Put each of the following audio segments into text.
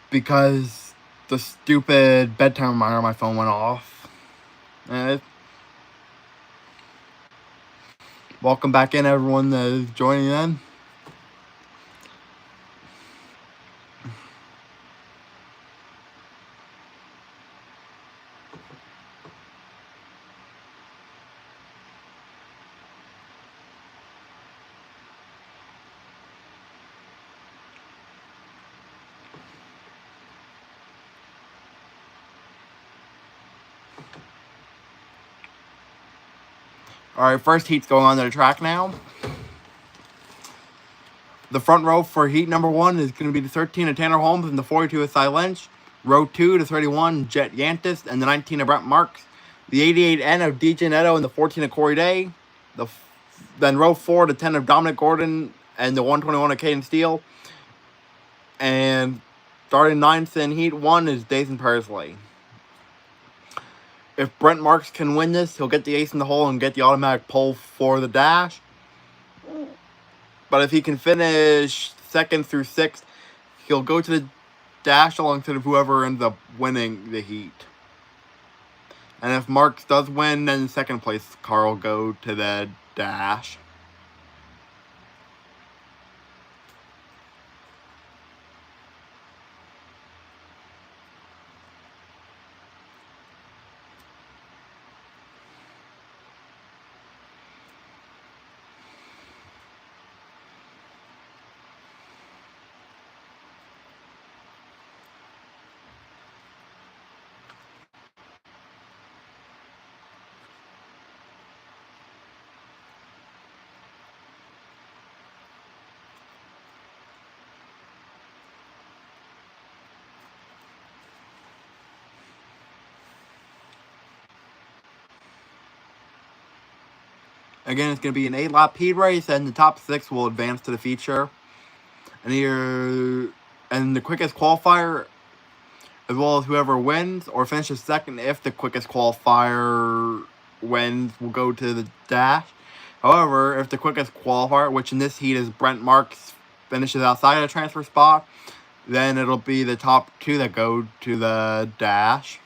because the stupid bedtime reminder on my phone went off. Welcome back in, everyone that is joining in. Alright, first heat's going on to the track now. The front row for heat number 1 is going to be the 13 of Tanner Holmes and the 42 of Cy Lynch. Row 2 to 31, Jet Yantis and the 19 of Brent Marks. The 88N of DJ Netto and the 14 of Corey Day. Then row 4 to 10 of Dominic Gordon and the 121 of Caden Steele. And starting 9th in heat 1 is Dathan Persley. If Brent Marks can win this, he'll get the ace in the hole and get the automatic pole for the dash. But if he can finish 2nd through 6th, he'll go to the dash alongside of whoever ends up winning the heat. And if Marks does win, then 2nd place car will go to the dash. Again, it's going to be an 8-lap heat race, and the top 6 will advance to the feature. And the quickest qualifier, as well as whoever wins or finishes 2nd, if the quickest qualifier wins, will go to the dash. However, if the quickest qualifier, which in this heat is Brent Marks, finishes outside of the transfer spot, then it'll be the top 2 that go to the dash.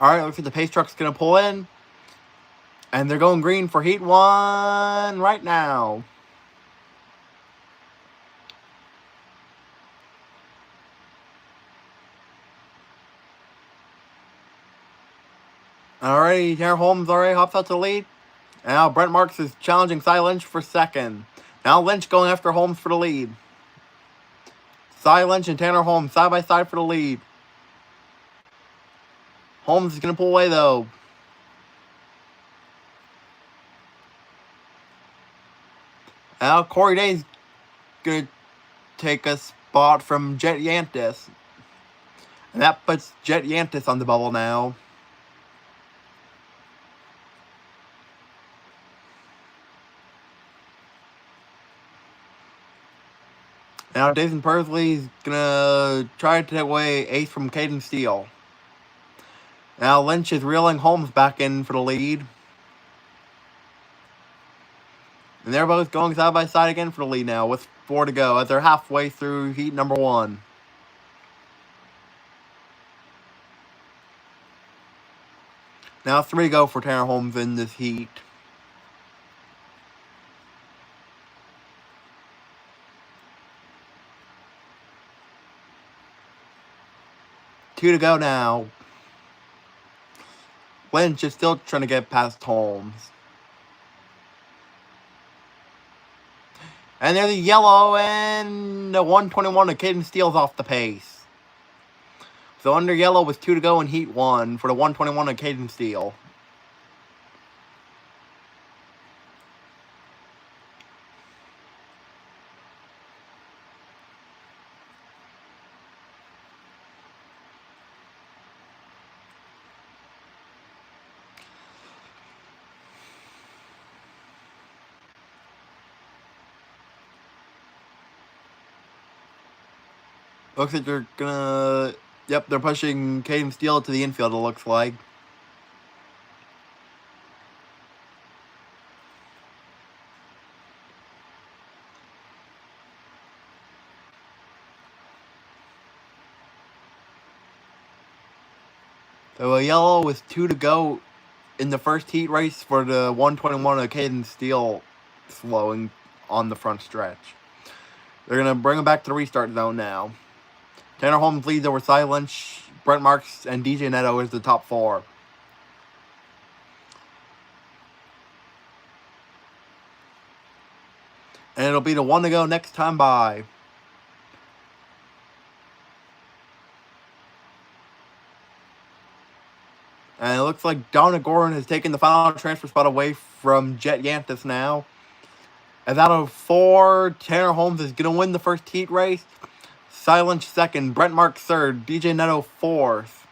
Alright, looks like the pace truck's going to pull in. And they're going green for heat 1 right now. Alrighty, Tanner Holmes already hops out to the lead. And now Brent Marks is challenging Cy Lynch for 2nd. Now Lynch going after Holmes for the lead. Cy Lynch and Tanner Holmes side by side for the lead. Holmes is going to pull away though. Now Corey Day's going to take a spot from Jet Yantis. And that puts Jet Yantis on the bubble now. Now Dathan Persley's going to try to take away ace from Caden Steele. Now Lynch is reeling Holmes back in for the lead. And they're both going side by side again for the lead now with 4 to go as they're halfway through heat number 1. Now 3 to go for Tanner Holmes in this heat. Two to go now. Lynch is still trying to get past Holmes. And there's a yellow, and the 121 of Caden Steele's off the pace. So under yellow with 2 to go in Heat 1 for the 121 of Caden Steele. Looks like they're gonna... Yep, they're pushing Caden Steele to the infield, it looks like. So a yellow with 2 to go in the first heat race for the 121 of Caden Steele slowing on the front stretch. They're going to bring him back to the restart zone now. Tanner Holmes leads over Cy Lynch, Brent Marks, and DJ Neto is the top 4. And it'll be the 1 to go next time by. And it looks like Donna Gordon has taken the final transfer spot away from Jet Yantis now. As out of 4, Tanner Holmes is going to win the first heat race. Cy Lynch second, Brent Marks third, DJ Neto fourth.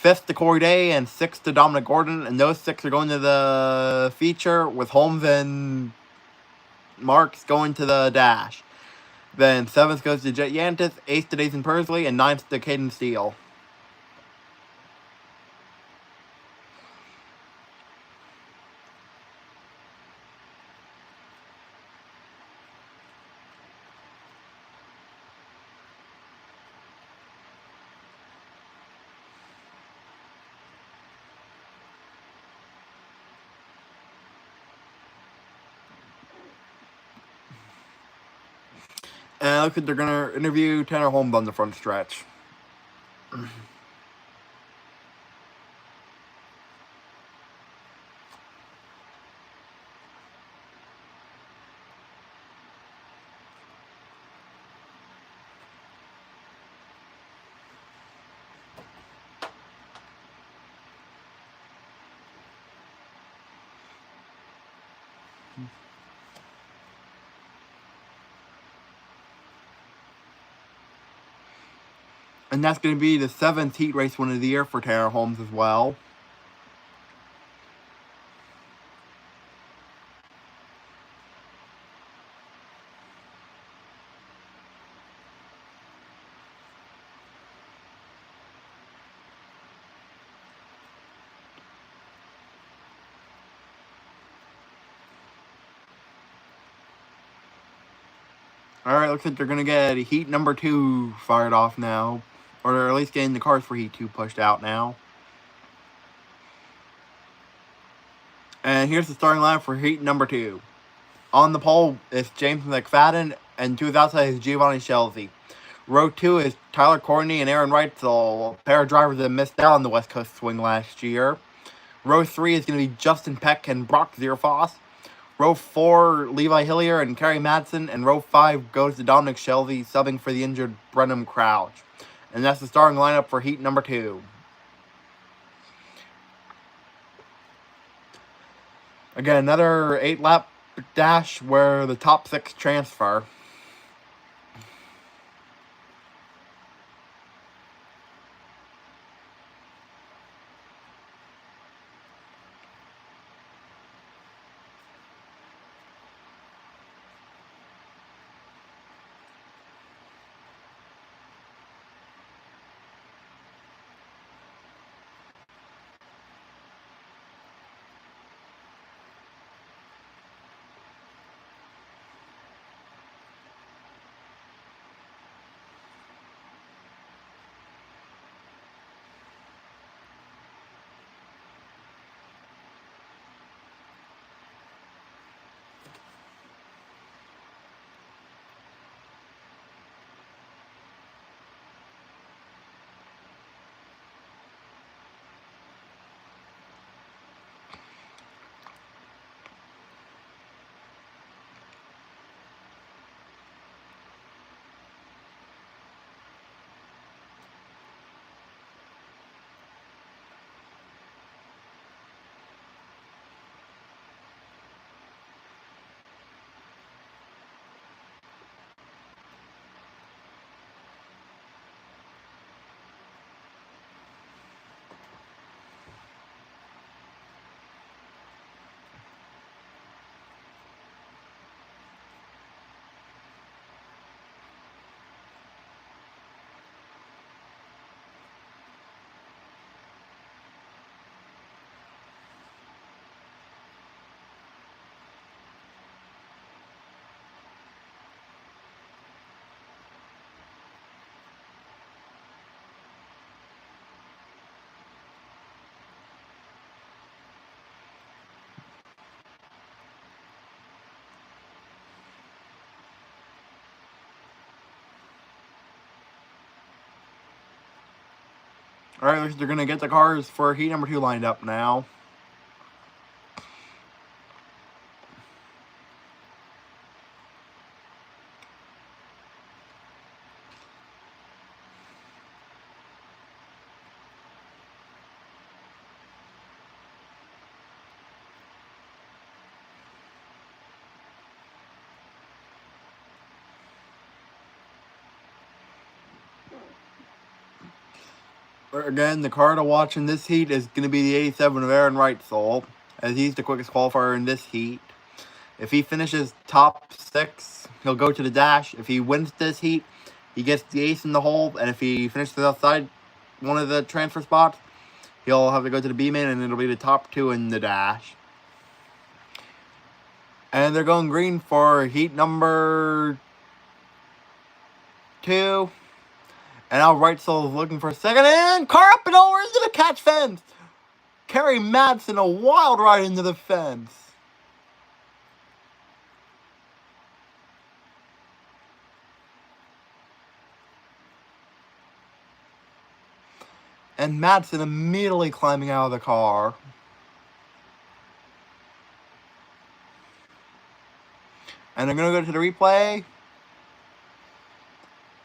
5th to Corey Day, and 6th to Dominic Gordon. And those 6 are going to the feature, with Holmes and Marks going to the dash. Then 7th goes to Jet Yantis, 8th to Nathan Persley, and 9th to Caden Steele. And it looks like they're going to interview Tanner Holmes on the front stretch. And that's going to be the 7th heat race win of the year for Tanner Holmes as well. Alright, looks like they're going to get heat number 2 fired off now. Or they're at least getting the cars for heat 2 pushed out now. And here's the starting line for heat number 2. On the pole is James McFadden, and to his outside is Giovanni Scelzi. Row 2 is Tyler Courtney and Aaron Wright, so a pair of drivers that missed out on the West Coast swing last year. Row 3 is going to be Justin Peck and Brock Zierfoss. Row 4, Levi Hillier and Kerry Madsen. And row 5 goes to Dominic Shelby, subbing for the injured Brenham Crouch. And that's the starting lineup for heat number 2. Again, another 8-lap dash where the top 6 transfer. Alright, they're going to get the cars for heat number 2 lined up now. Again, the car to watch in this heat is going to be the 87 of Aaron Wrightsall, as he's the quickest qualifier in this heat. If he finishes top 6, he'll go to the dash. If he wins this heat, he gets the ace in the hole, and if he finishes outside one of the transfer spots, he'll have to go to the B-main, and it'll be the top 2 in the dash. And they're going green for heat number 2. And now Wrightsall is looking for a second, and car up and over into the catch fence. Kerry Madsen, a wild ride into the fence. And Madsen immediately climbing out of the car. And they're going to go to the replay.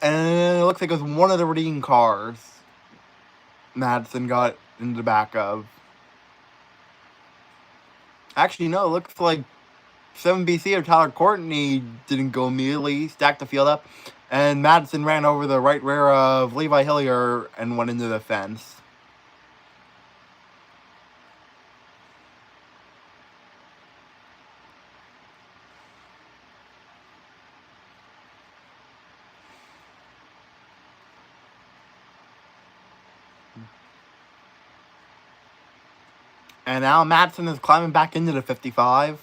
And it looks like it was one of the redeem cars Madsen got in the back of. Actually, no, it looks like 7BC of Tyler Courtney didn't go immediately, stacked the field up, and Madsen ran over the right rear of Levi Hillier and went into the fence. And now Madsen is climbing back into the 55.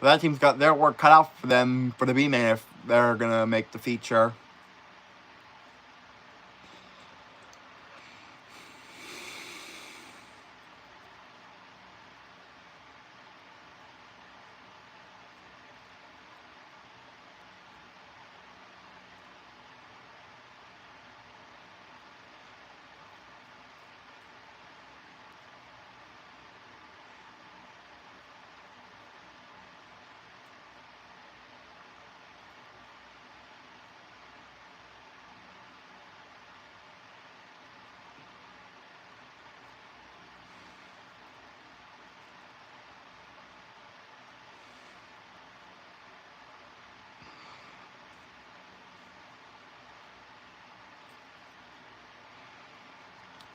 But that team's got their work cut out for them for the B-main if they're going to make the feature.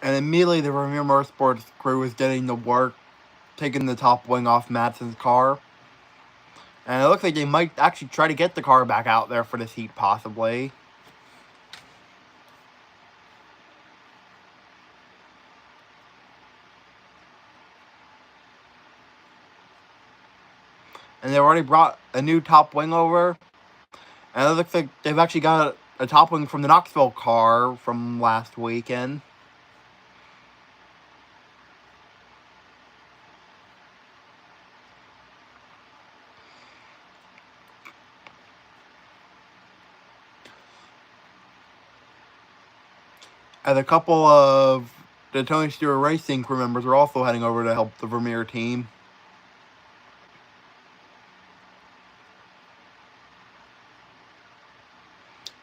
And immediately the Vermeer Motorsports crew was getting to work, taking the top wing off Madsen's car. And it looks like they might actually try to get the car back out there for this heat, possibly. And they've already brought a new top wing over. And it looks like they've actually got a top wing from the Knoxville car from last weekend. And a couple of the Tony Stewart Racing crew members are also heading over to help the Vermeer team.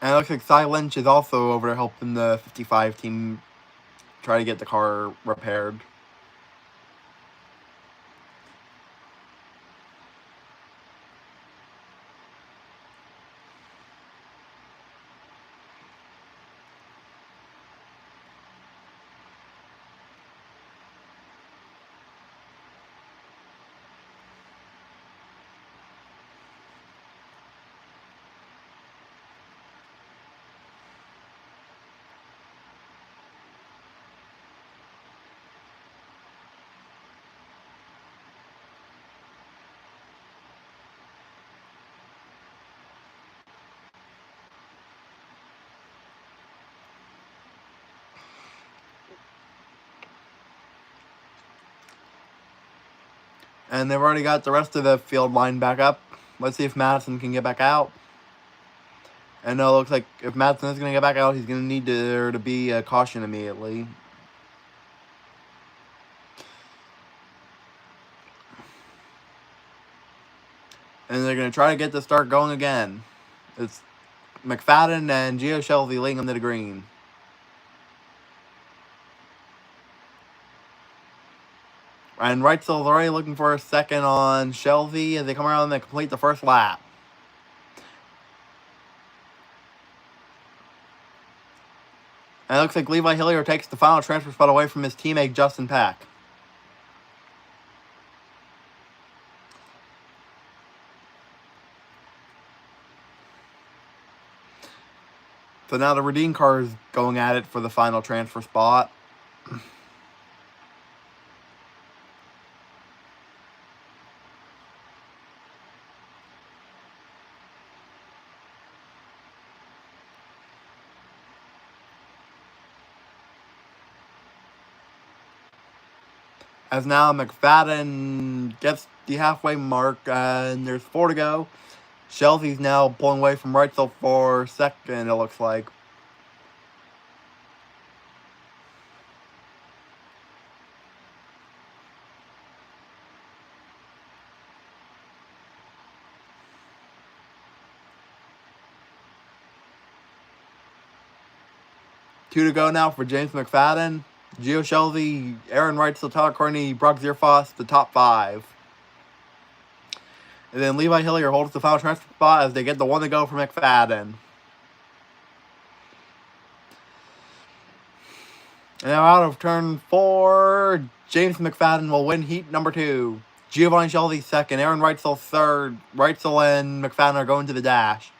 And it looks like Cy Lynch is also over to helping the 55 team try to get the car repaired. And they've already got the rest of the field lined back up. Let's see if Madison can get back out. And it looks like if Madison is going to get back out, he's going to need there to be a caution immediately. And they're going to try to get the start going again. It's McFadden and Gio Shelby leading them to the green. And Reitzel's already looking for a second on Shelby as they come around and they complete the first lap. And it looks like Levi Hillier takes the final transfer spot away from his teammate Justin Peck. So now the Redeem car is going at it for the final transfer spot. As now McFadden gets the halfway mark and there's 4 to go. Shelby's now pulling away from Reitzel for second, it looks like. Two to go now for James McFadden. Gio Shelby, Aaron Reitzel, Tyler Courtney, Brock Zierfoss, the top 5. And then Levi Hillier holds the final transfer spot as they get the 1 to go for McFadden. And now out of turn 4, James McFadden will win heat number 2. Giovanni Shelby second, Aaron Reitzel third. Reitzel and McFadden are going to the dash.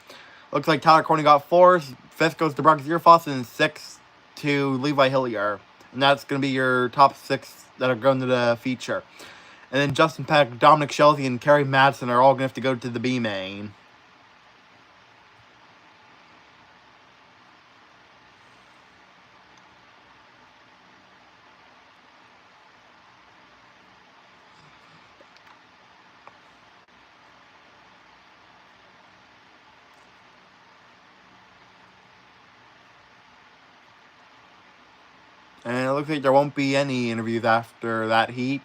Looks like Tyler Courtney got 4th. 5th goes to Brock Zierfoss and 6th to Levi Hillier. And that's going to be your top 6 that are going to the feature. And then Justin Peck, Dominic Shelby, and Kerry Madsen are all going to have to go to the B main. And it looks like there won't be any interviews after that heat.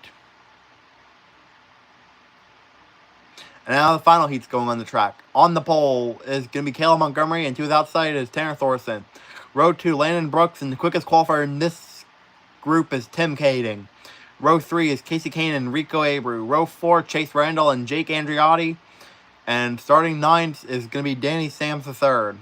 And now the final heat's going on the track. On the pole is going to be Caleb Montgomery, and to his outside is Tanner Thorson. Row 2, Landon Brooks, and the quickest qualifier in this group is Tim Kading. Row 3 is Casey Kane and Rico Abreu. Row 4, Chase Randall and Jake Andriotti. And starting 9th is going to be Danny Sams III.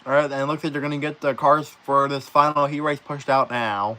Alright, and it looks like they're going to get the cars for this final heat race pushed out now.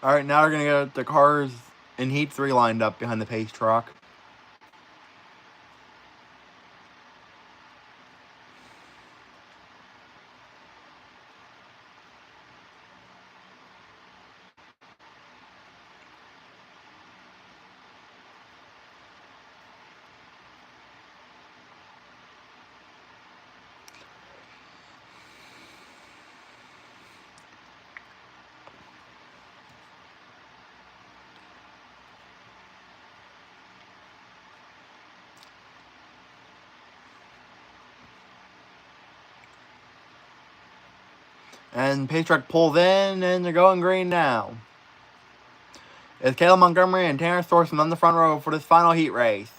Alright, now we're going to get the cars in Heat 3 lined up behind the pace truck. And pace truck pulls in, and they're going green now. It's Caleb Montgomery and Tanner Thorson on the front row for this final heat race.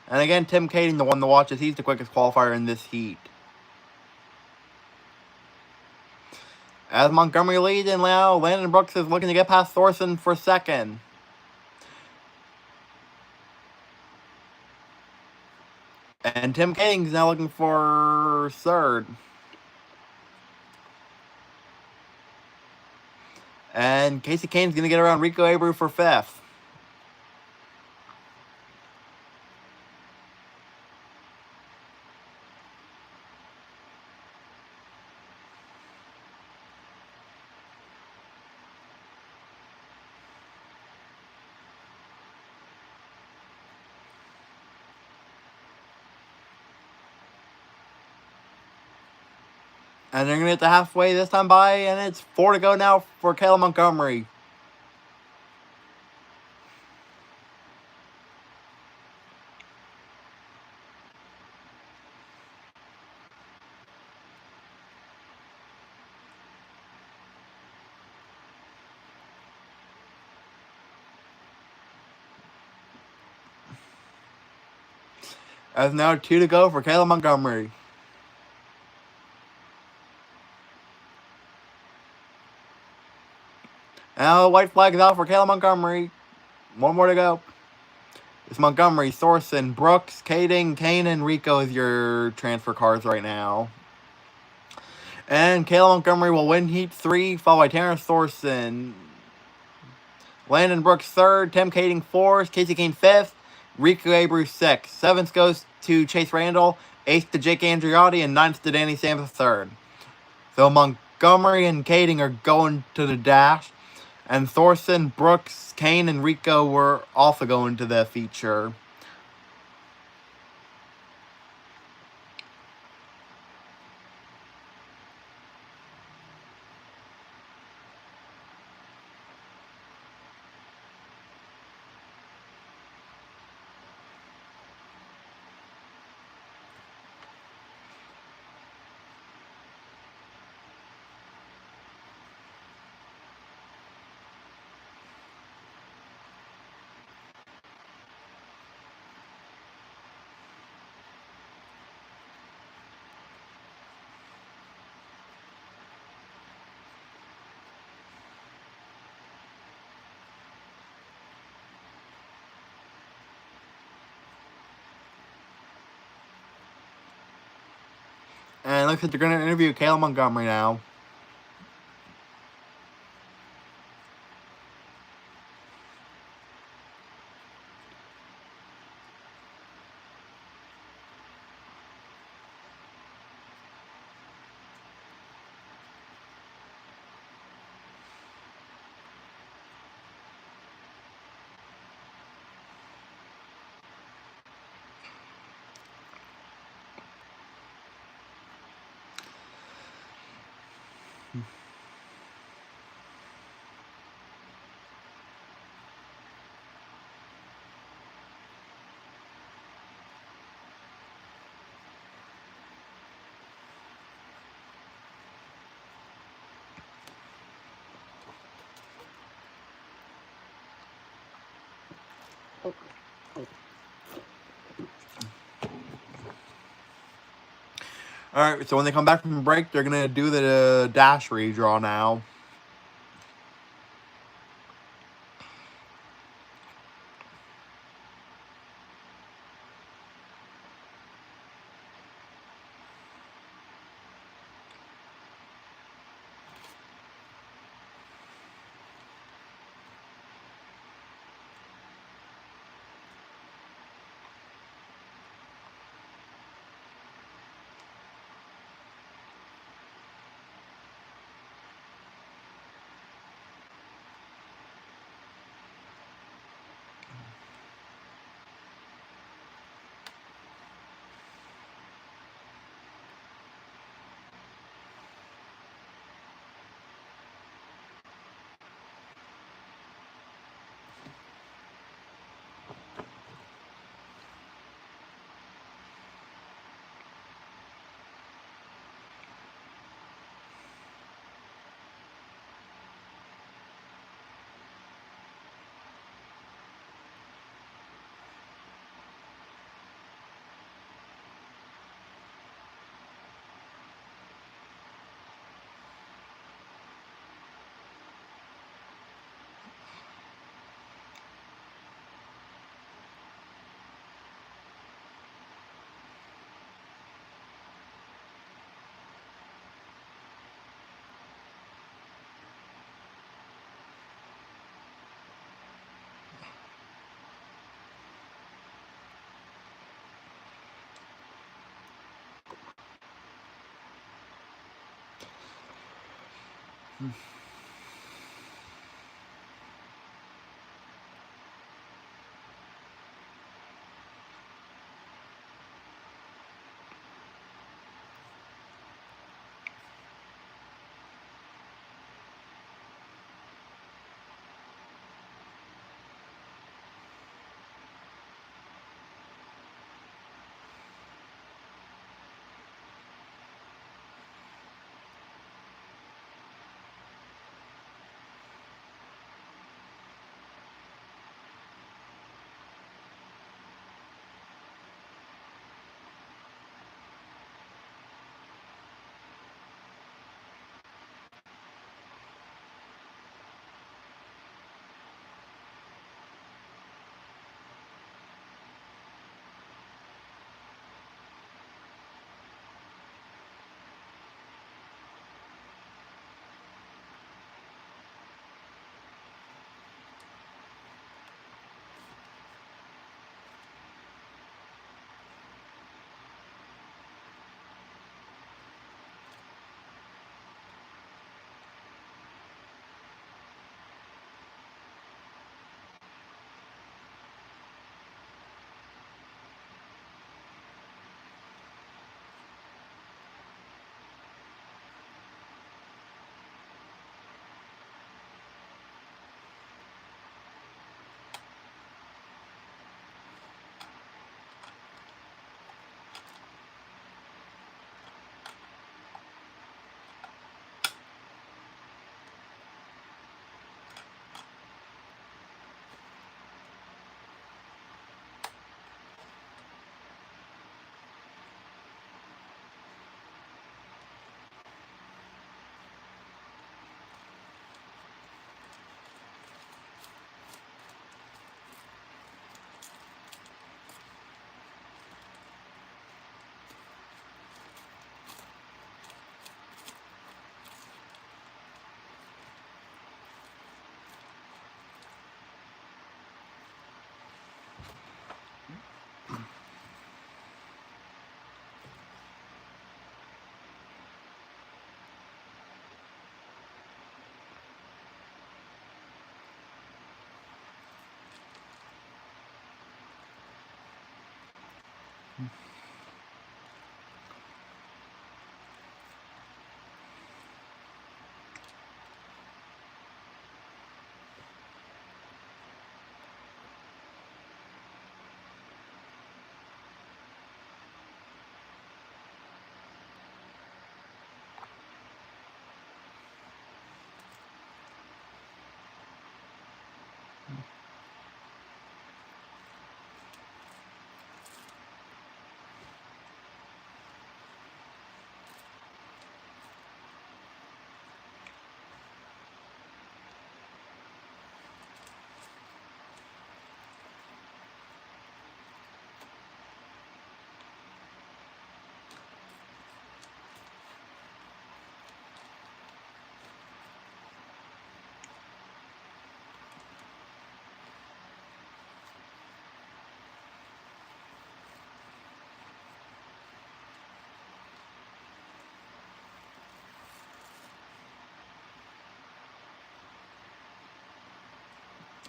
And again, Tim Kading, the one to watch, as he's the quickest qualifier in this heat. As Montgomery leads, and now Landon Brooks is looking to get past Thorson for second. And Tim Kading's now looking for third. And Casey Kane's going to get around Rico Abreu for fifth. And they're going to get the halfway this time by, and it's 4 to go now for Caleb Montgomery. As now 2 to go for Caleb Montgomery. Now the white flag is out for Caleb Montgomery. 1 more to go. It's Montgomery, Thorson, Brooks, Kading, Kane, and Rico is your transfer cars right now. And Caleb Montgomery will win Heat 3, followed by Terrence Thorson. Landon Brooks 3rd, Tim Kading 4th, Casey Kane 5th, Rico Abreu 6th. 7th goes to Chase Randall, 8th to Jake Andriotti, and 9th to Danny Sams 3rd. So Montgomery and Kading are going to the dash. And Thorson, Brooks, Kane, and Rico were also going to the feature. And it looks like they're going to interview Caleb Montgomery now. Alright, so when they come back from break, they're going to do the dash redraw now.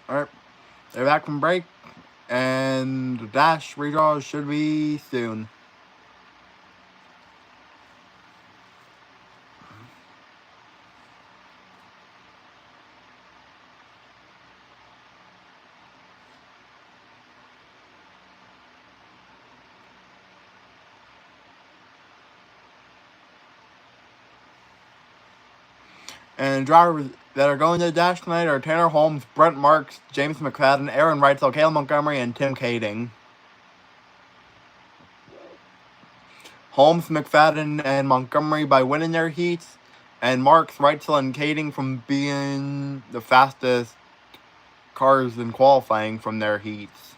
Alright, they're back from break, and the dash redraws should be soon. And drivers that are going to the dash tonight are Tanner Holmes, Brent Marks, James McFadden, Aaron Reitzel, Caleb Montgomery, and Tim Kading. Holmes, McFadden, and Montgomery by winning their heats, and Marks, Reitzel, and Kading from being the fastest cars in qualifying from their heats.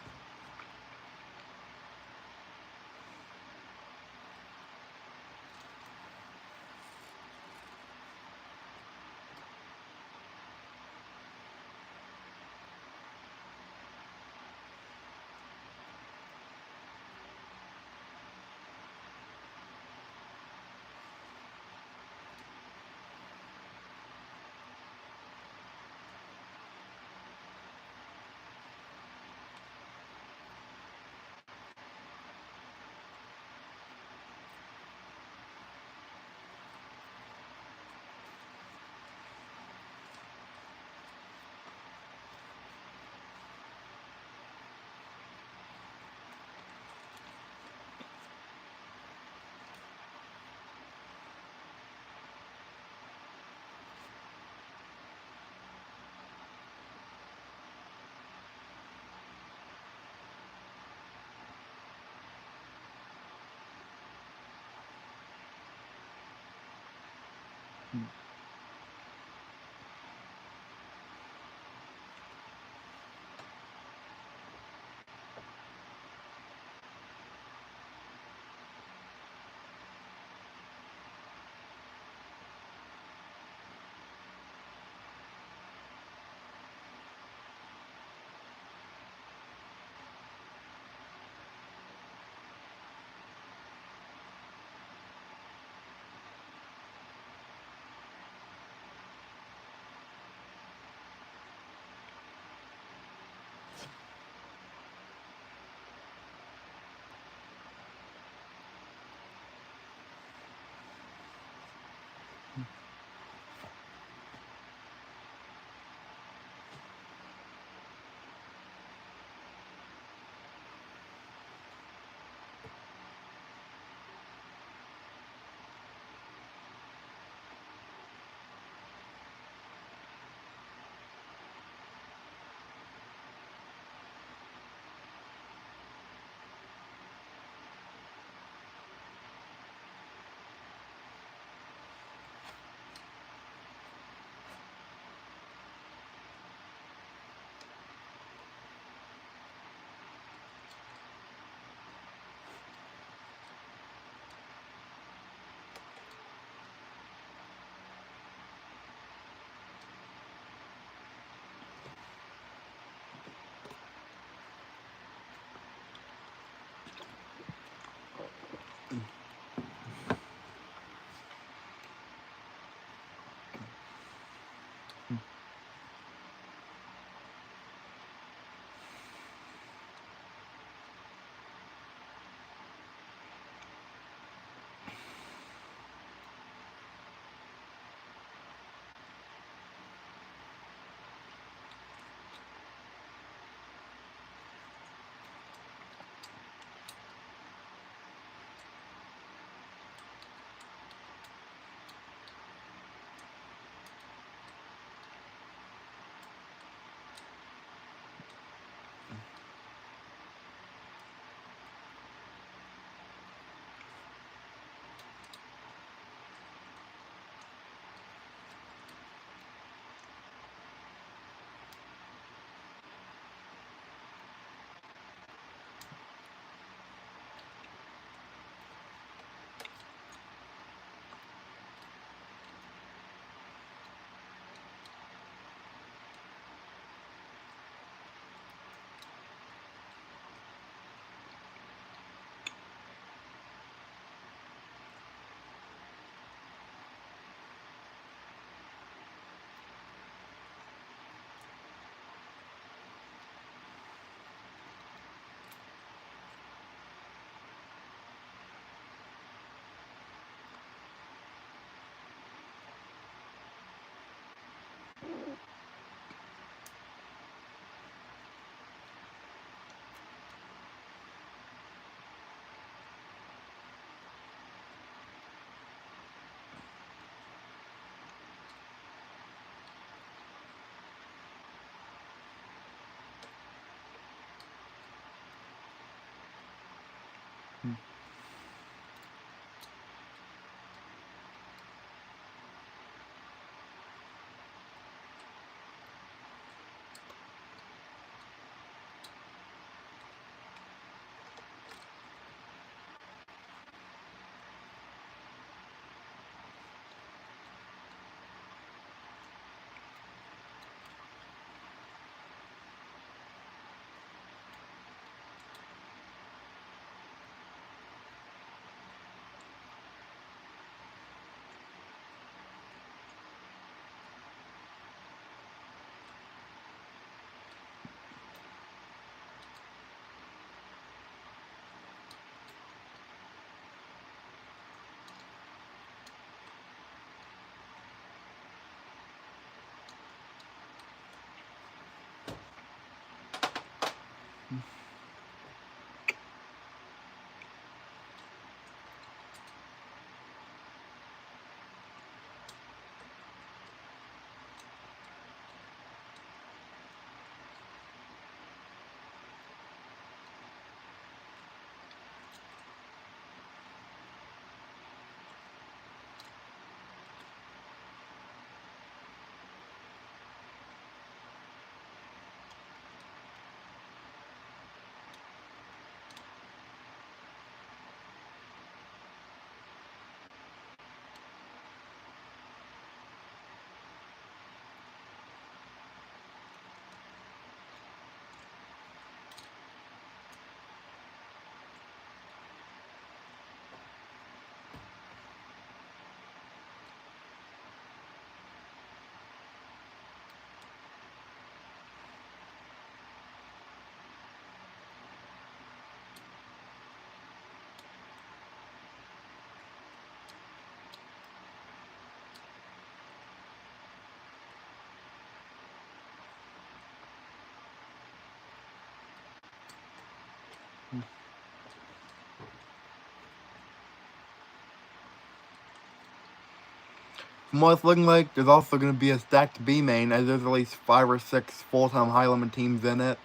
From what it's looking like, there's also going to be a stacked B main, as there's at least 5 or 6 full-time high-limit teams in it.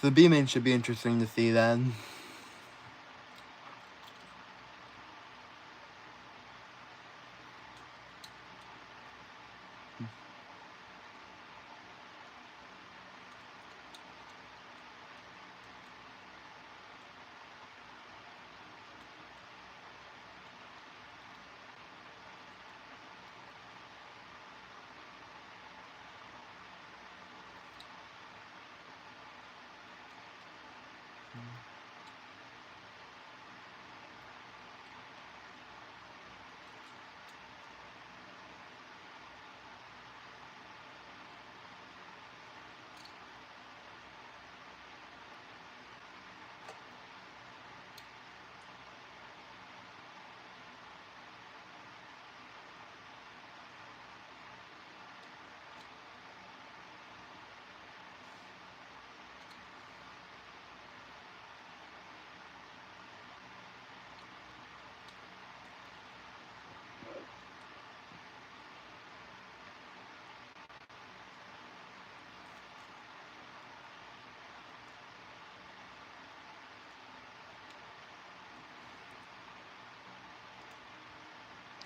So the B main should be interesting to see then.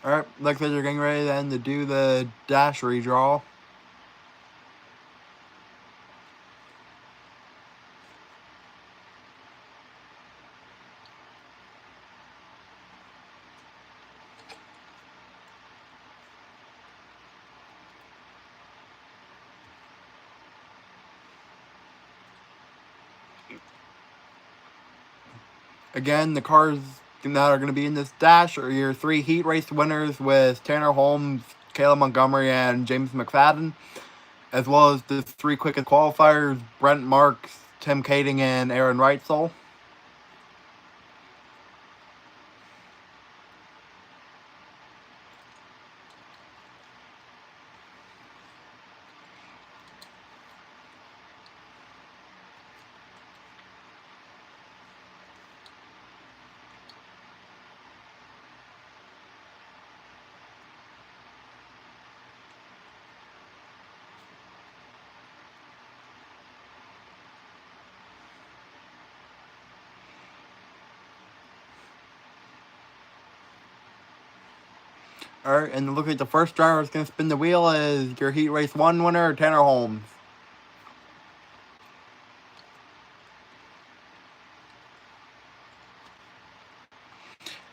Alright, looks like they're getting ready then to do the dash redraw. Again, the cars that are going to be in this dash are your 3 heat race winners with Tanner Holmes, Caleb Montgomery, and James McFadden, as well as the 3 quickest qualifiers, Brent Marks, Tim Kading, and Aaron Reitzel. Alright, and it looks like the first driver that's going to spin the wheel is your Heat Race 1 winner, Tanner Holmes.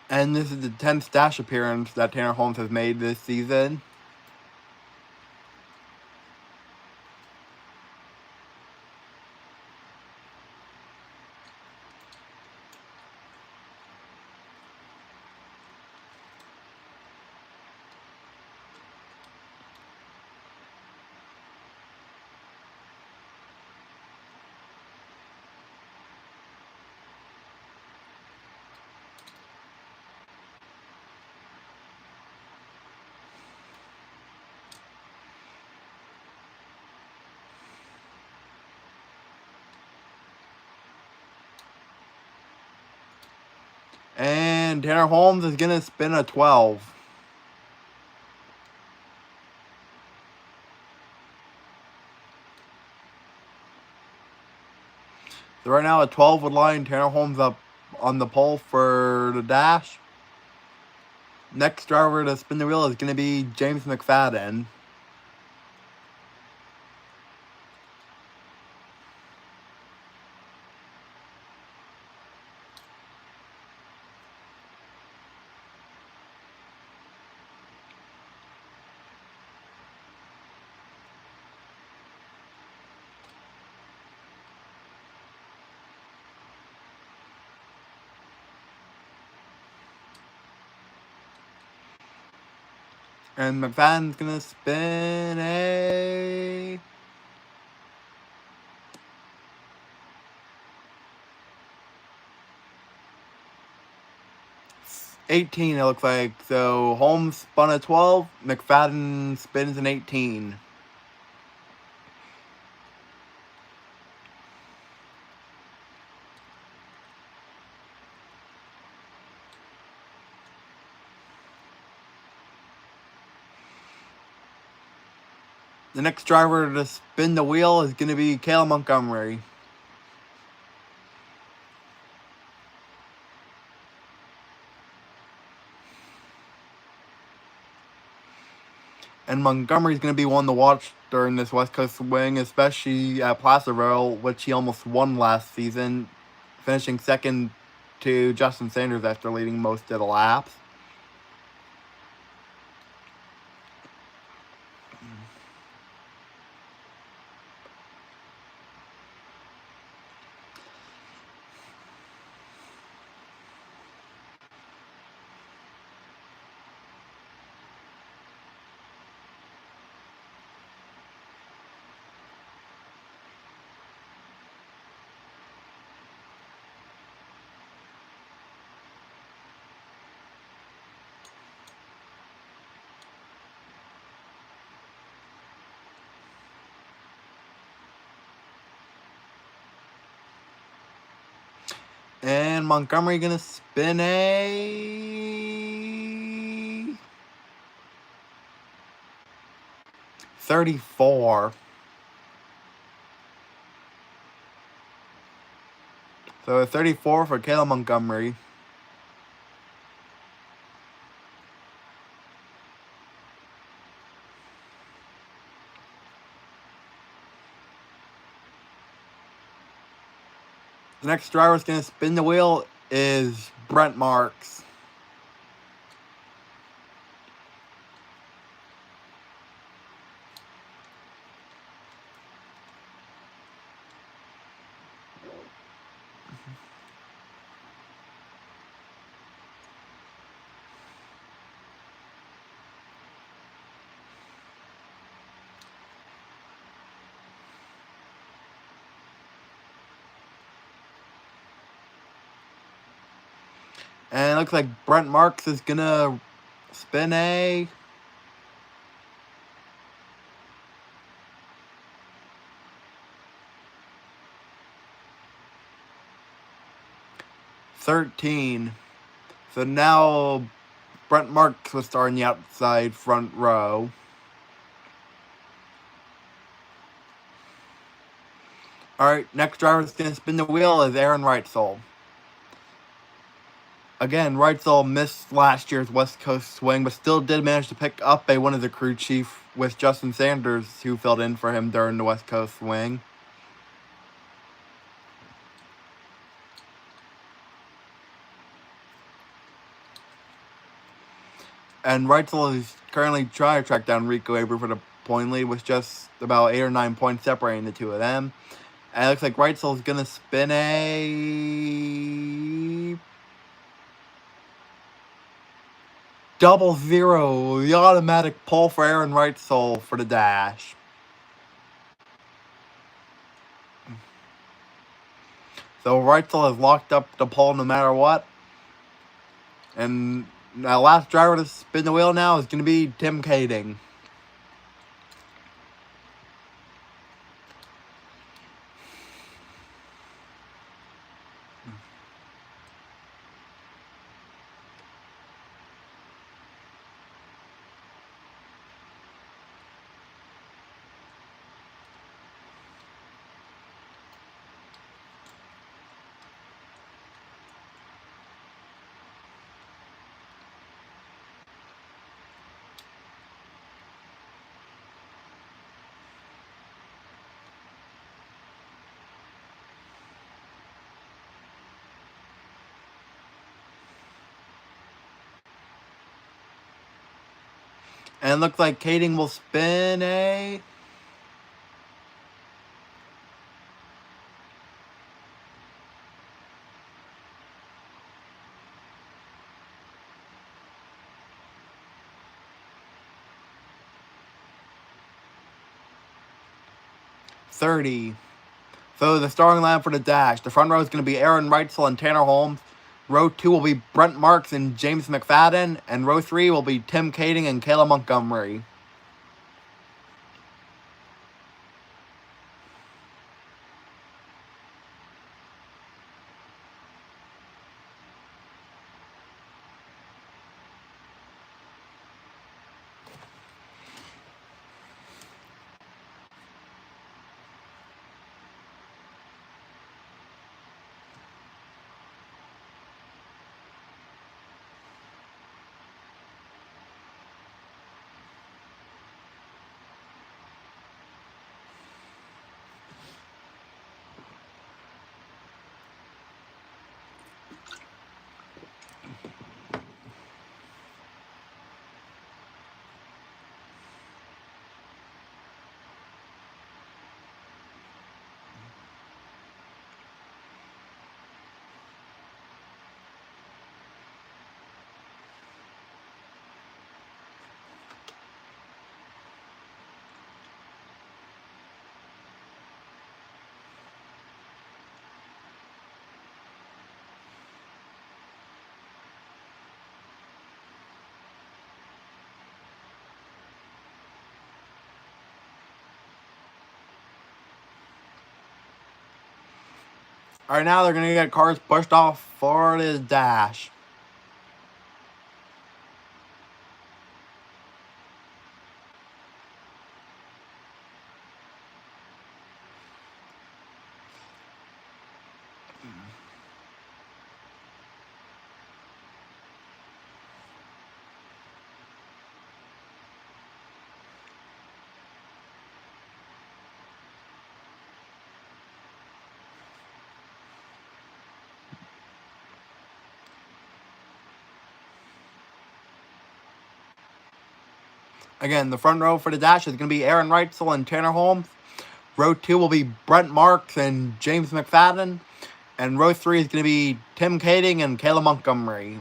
And this is the 10th dash appearance that Tanner Holmes has made this season. And Tanner Holmes is going to spin a 12. So right now, a 12 would line Tanner Holmes up on the pole for the dash. Next driver to spin the wheel is going to be James McFadden. And McFadden's going to spin a 18, it looks like. So Holmes spun a 12, McFadden spins an 18. The next driver to spin the wheel is going to be Cale Montgomery. And Montgomery's going to be one to watch during this West Coast swing, especially at Placerville, which he almost won last season, finishing second to Justin Sanders after leading most of the laps. And Montgomery going to spin a 34. So a 34 for Cale Montgomery. The next driver is going to spin the wheel is Brent Marks. And it looks like Brent Marks is going to spin a 13. So now Brent Marks will start in the outside front row. Alright, next driver that's going to spin the wheel is Aaron Reitzel. Again, Reitzel missed last year's West Coast swing, but still did manage to pick up a win as a crew chief with Justin Sanders, who filled in for him during the West Coast swing. And Reitzel is currently trying to track down Rico Abreu for the point lead, with just about 8 or 9 points separating the two of them. And it looks like Reitzel is going to spin a 00, the automatic pull for Aaron Reitzel for the dash. So Reitzel has locked up the pole no matter what. And the last driver to spin the wheel now is going to be Tim Kading. And it looks like Kading will spin a 30. So the starting line for the dash. The front row is going to be Aaron Reitzel and Tanner Holmes. Row 2 will be Brent Marks and James McFadden. And row 3 will be Tim Kading and Cale Montgomery. Alright, now they're going to get cars pushed off for the dash. Again, the front row for the dash is going to be Aaron Reitzel and Tanner Holmes. Row 2 will be Brent Marks and James McFadden. And row 3 is going to be Tim Kading and Kayla Montgomery.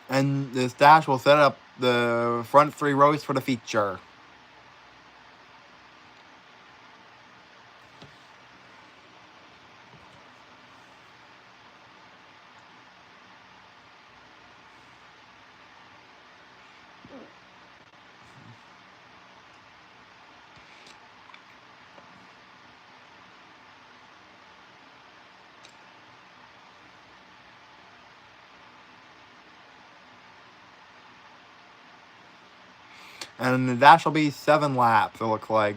And this dash will set up the front 3 rows for the feature. And the dash will be 7 laps, it looks like.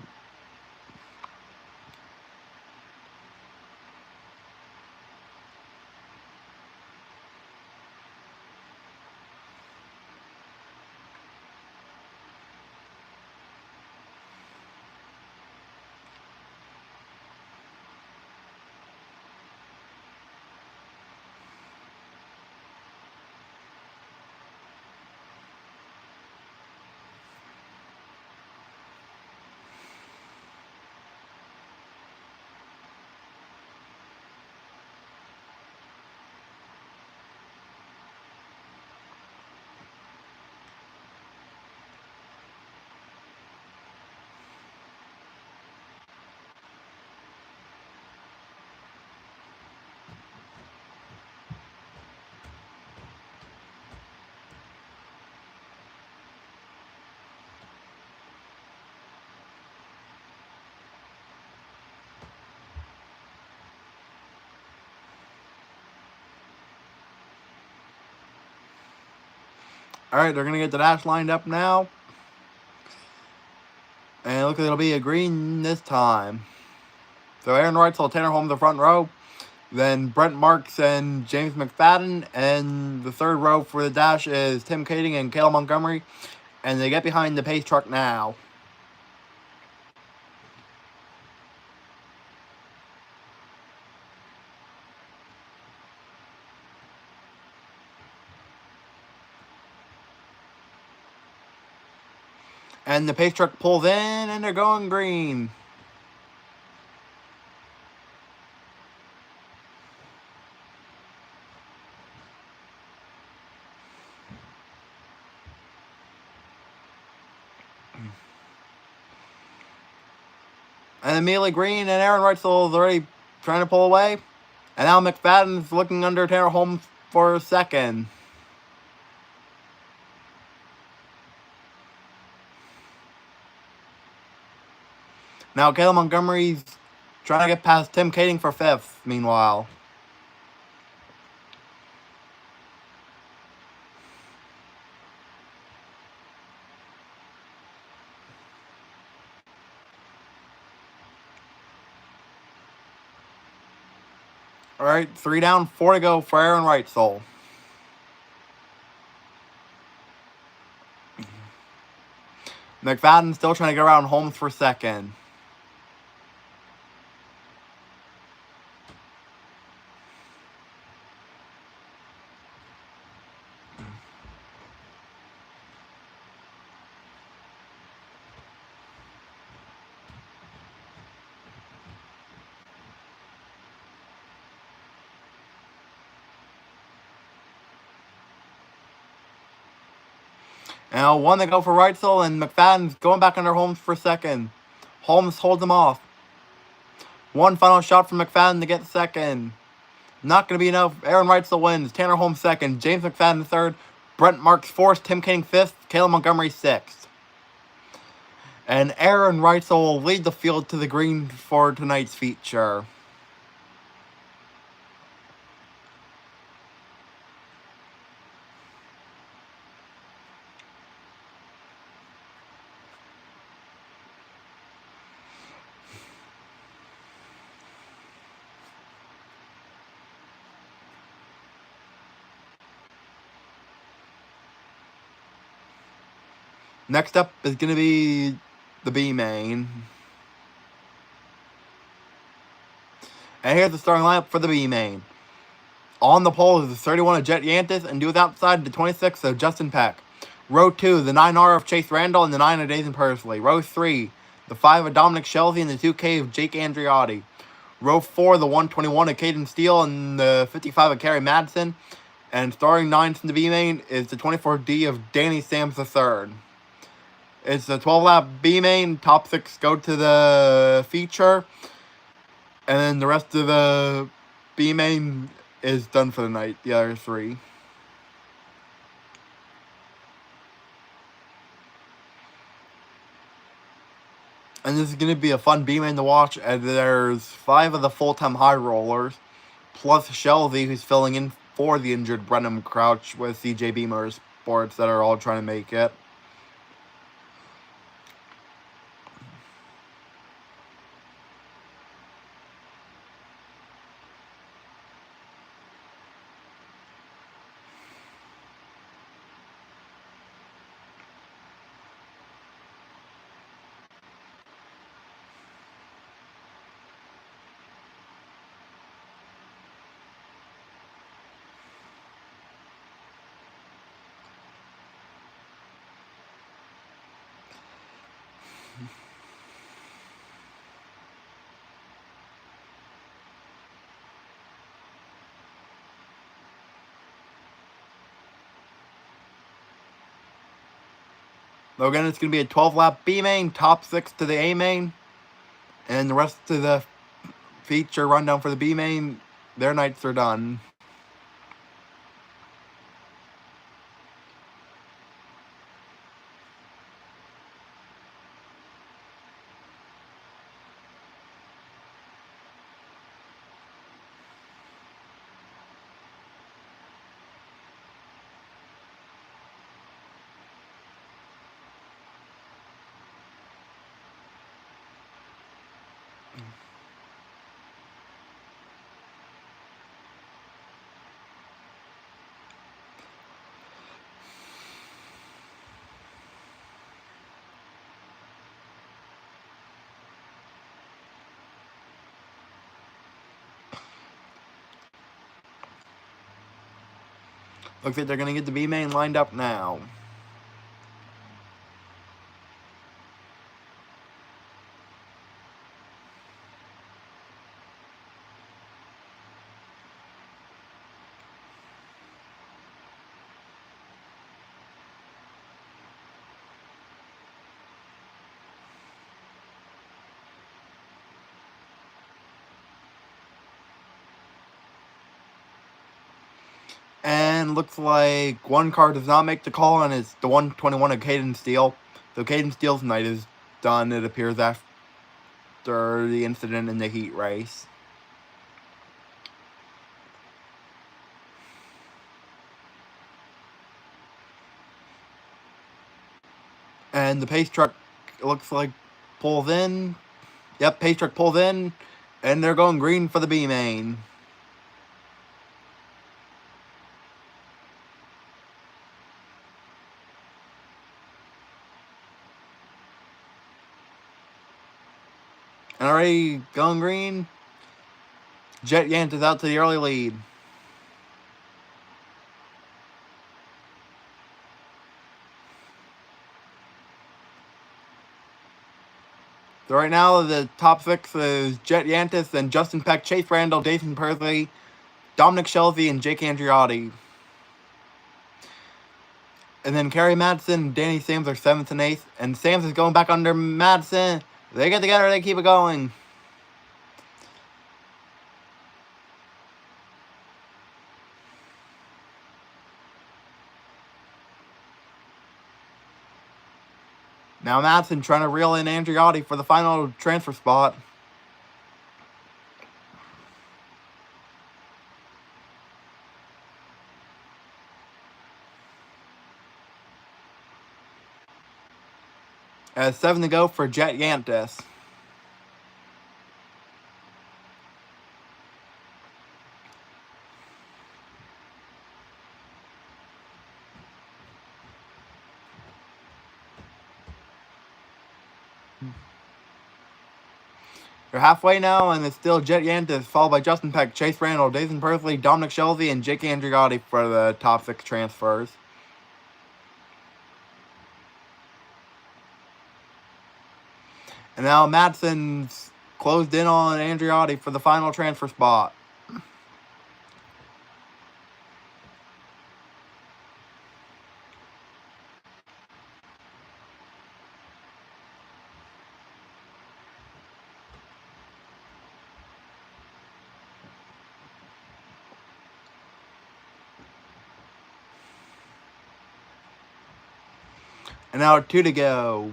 Alright, they're going to get the dash lined up now. And look, it'll be a green this time. So Aaron Reitzel, Tanner Holmes, the front row. Then Brent Marks and James McFadden. And the third row for the dash is Tim Kading and Kayla Montgomery. And they get behind the pace truck now. And the pace truck pulls in and they're going green. And immediately green, and Aaron Reitzel is already trying to pull away. And now McFadden's looking under Tanner Holmes for a second. Now Kayla Montgomery's trying to get past Tim Kading for 5th, meanwhile. Alright, 3 down, 4 to go for Aaron Reitzel. McFadden still trying to get around Holmes for 2nd. Now 1 to go for Reitzel, and McFadden's going back under Holmes for 2nd. Holmes holds him off. 1 final shot from McFadden to get 2nd. Not going to be enough. Aaron Reitzel wins. Tanner Holmes 2nd. James McFadden 3rd. Brent Marks 4th. Tim Kading 5th. Caleb Montgomery 6th. And Aaron Reitzel will lead the field to the green for tonight's feature. Next up is going to be the B main. And here's the starting lineup for the B main. On the pole is the 31 of Jet Yantis, and due outside the 26 of Justin Peck. Row 2, the 9R of Chase Randall, and the 9 of Dathan Persley. Row 3, the 5 of Dominic Shelby, and the 2K of Jake Andriotti. Row 4, the 121 of Caden Steele, and the 55 of Kerry Madsen. And starting 9th in the B main is the 24D of Danny Sams III. It's the 12-lap B main. Top 6 go to the feature. And then the rest of the B main is done for the night. The other 3. And this is going to be a fun B main to watch. And there's 5 of the full-time high rollers. Plus Shelby, who's filling in for the injured Brenham Crouch with CJ Beamer Sports that are all trying to make it. So again, it's going to be a 12-lap B main, top 6 to the A main. And the rest of the feature rundown for the B main, their nights are done. Looks like they're going to get the B main lined up now. And looks like one car does not make the call, and it's the 121 of Caden Steele. So Caden Steele's night is done, it appears, after the incident in the heat race. And the pace truck, it looks like, pulls in. Yep, pace truck pulls in, and they're going green for the B main. And already going green. Jet Yant is out to the early lead. So right now, the top 6 is Jet Yantis, then Justin Peck, Chase Randall, Dathan Persley, Dominic Shelby, and Jake Andriotti. And then Kerry Madsen and Danny Sams are 7th and 8th. And Sams is going back under Madsen. They get together, they keep it going. Now Madsen trying to reel in Andreotti for the final transfer spot. As 7 to go for Jet Yantis. They're halfway now, and it's still Jet Yantis, followed by Justin Peck, Chase Randall, Jason Persley, Dominic Shelby, and Jake Andreotti for the top 6 transfers. And now Madsen's closed in on Andreotti for the final transfer spot. And now 2 to go.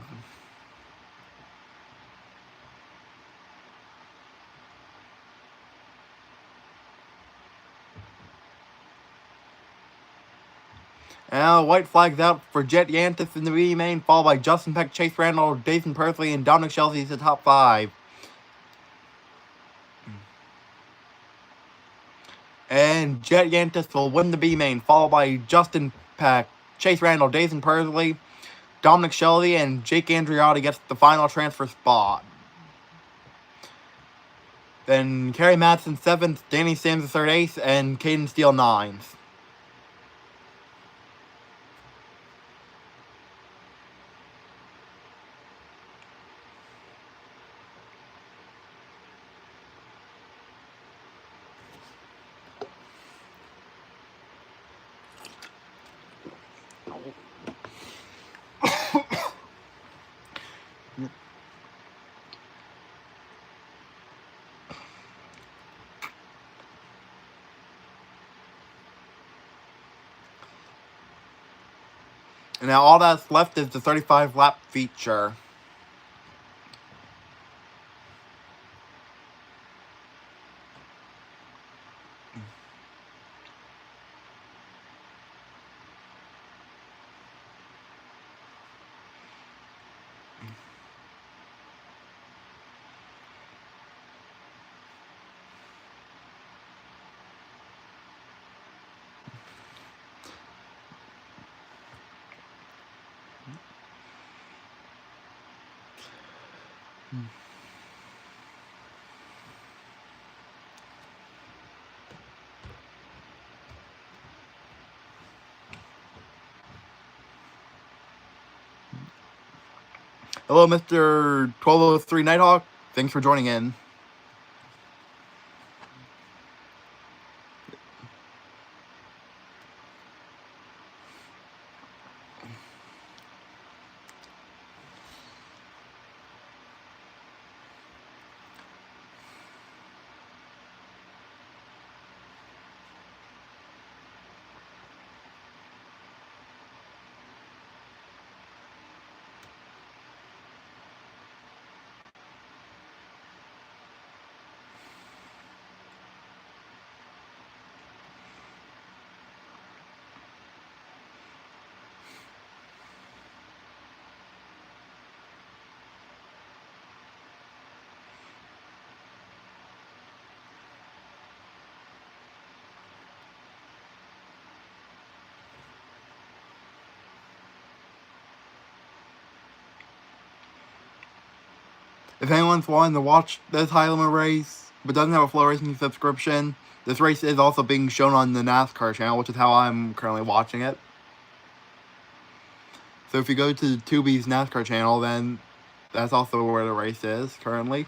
And now white flags out for Jet Yantis in the B main, followed by Justin Peck, Chase Randall, Jason Persley, and Dominic Shelby to the top 5. And Jet Yantis will win the B main, followed by Justin Peck, Chase Randall, Jason Persley, Dominic Shelby, and Jake Andreotti gets the final transfer spot. Then Kerry Madsen 7th, Danny Sams the 3rd 8th, and Caden Steele 9th. And now all that's left is the 35 lap feature. Hello, Mr. 1203 Nighthawk. Thanks for joining in. If anyone's wanting to watch this high limit race but doesn't have a Flow Racing subscription, this race is also being shown on the NASCAR channel, which is how I'm currently watching it. So if you go to Tubi's NASCAR channel, then that's also where the race is currently.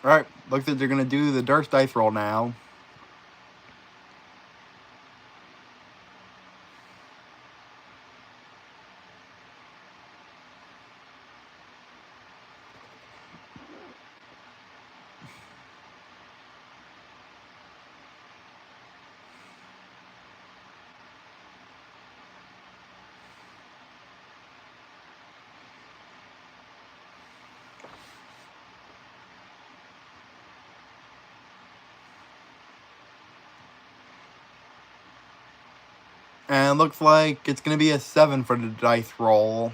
Alright, looks like they're going to do the dirt dice roll now. And looks like it's going to be a 7 for the dice roll.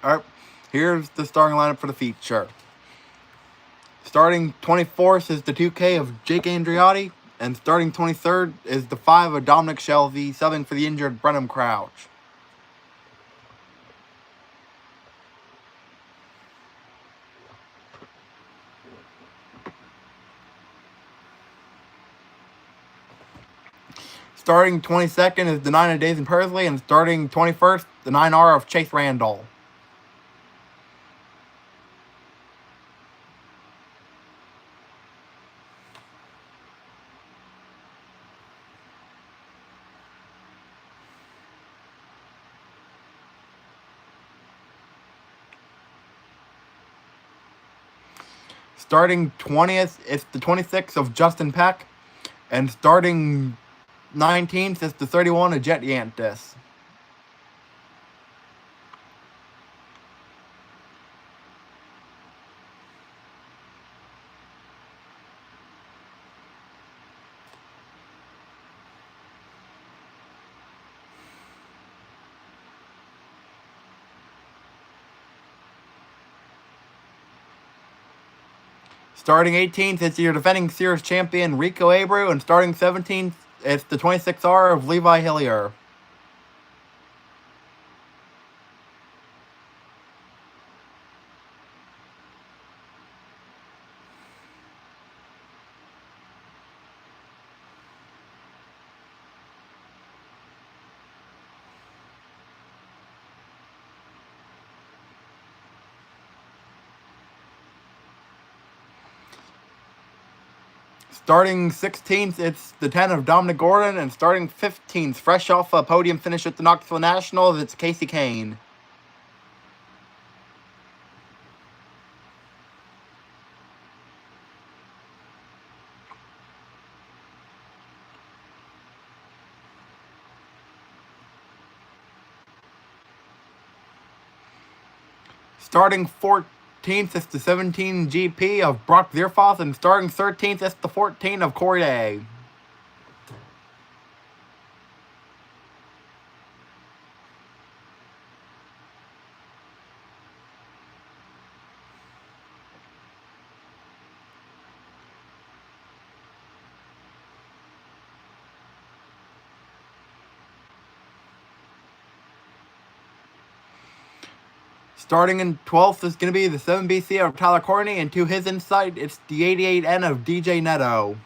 Alright, here's the starting lineup for the feature. Starting 24th is the 2K of Jake Andriotti, and starting 23rd is the 5 of Dominic Shelby, subbing for the injured Brenham Crouch. Starting 22nd is the 9 of Dazen Persley, and starting 21st, the 9R of Chase Randall. Starting 20th is the 26 of Justin Peck, and starting 19th is the 31 of Jet Yantis. Starting 18th is your defending series champion Rico Abreu, and starting 17th is the 26R of Levi Hillier. Starting 16th, it's the 10 of Dominic Gordon, and starting 15th, fresh off a podium finish at the Knoxville Nationals, it's Casey Kane. Starting 14th, it's the 17 GP of Brock Zierfoss, and starting 13th, it's the 14 of Corey Day. Starting in 12th is going to be the 7BC of Tyler Courtney, and to his inside, it's the 88N of DJ Neto.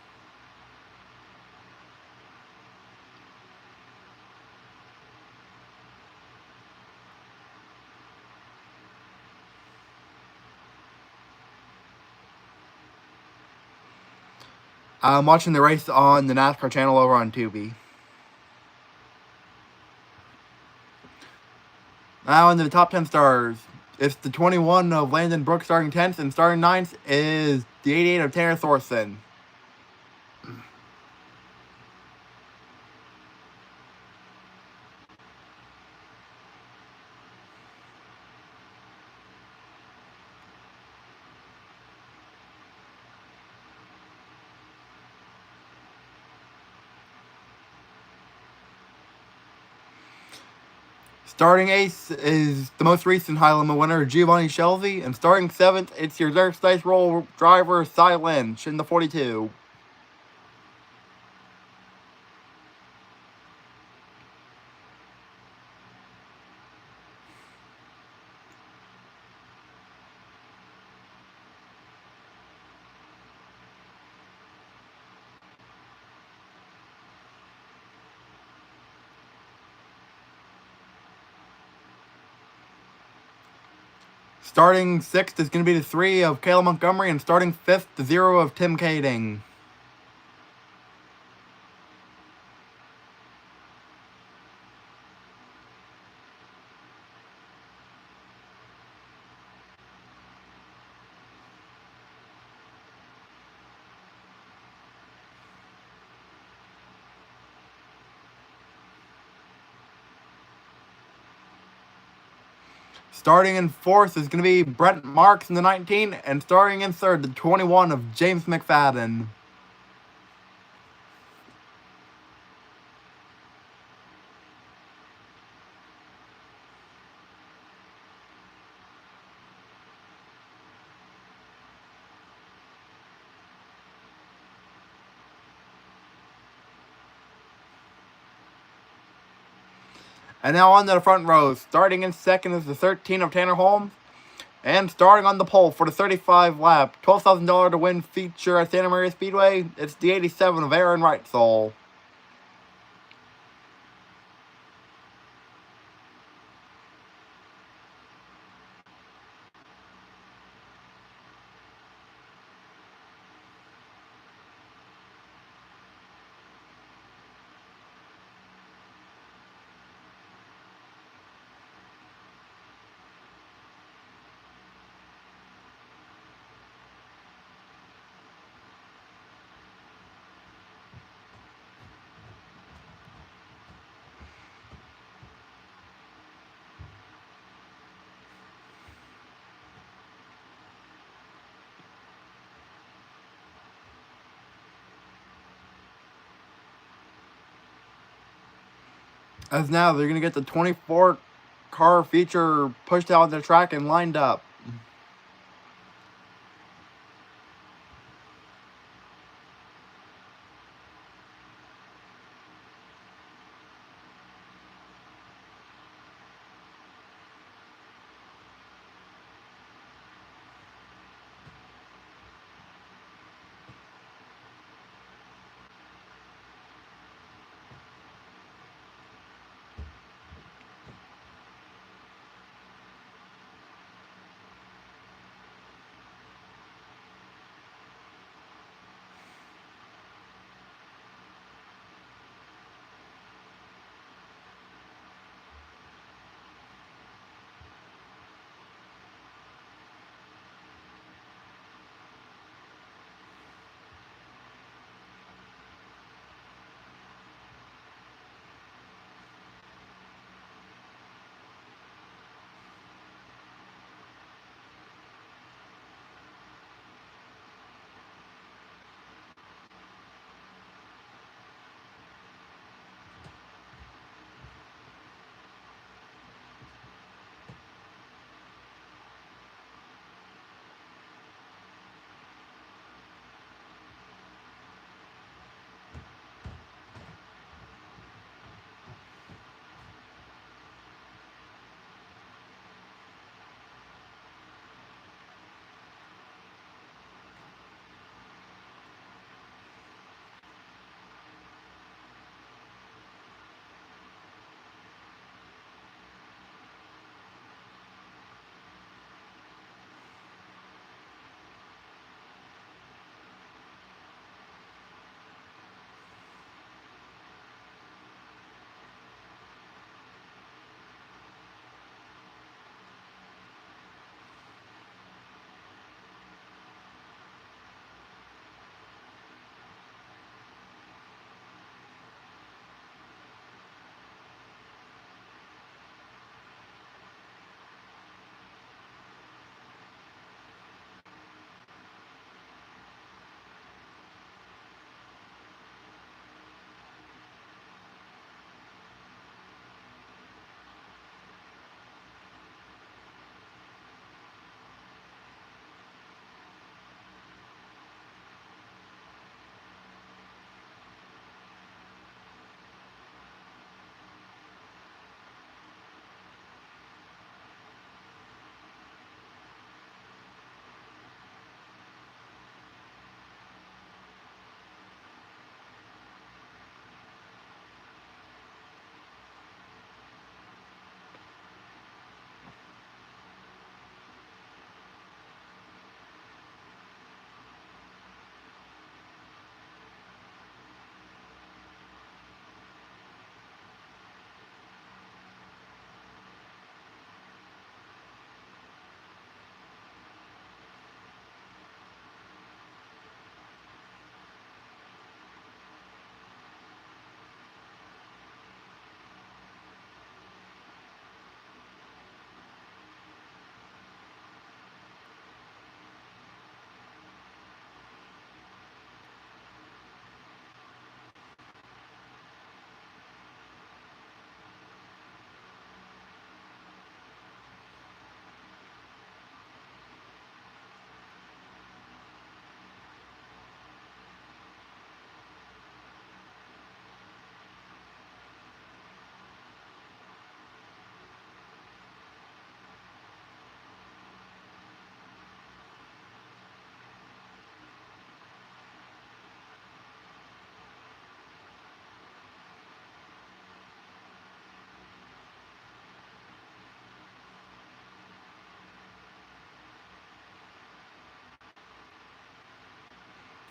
I'm watching the race on the NASCAR channel over on Tubi. Now into the top 10 stars. It's the 21 of Landon Brooks starting 10th, and starting 9th is the 88 of Tanner Thorson. Starting 8th is the most recent high limit winner, Giovanni Scelzi. And starting 7th, it's your Xerx Dice Roll driver, Cy Lynch, in the 42. Starting 6th is going to be the 3 of Kayla Montgomery, and starting 5th, the 0 of Tim Kading. Starting in 4th is going to be Brent Marks in the 19, and starting in 3rd, the 21 of James McFadden. And now on to the front row. Starting in 2nd is the 13 of Tanner Holmes. And starting on the pole for the 35 lap, $12,000 to win feature at Santa Maria Speedway, it's the 87 of Aaron Wrightsall. As now, they're going to get the 24 car feature pushed out on the track and lined up.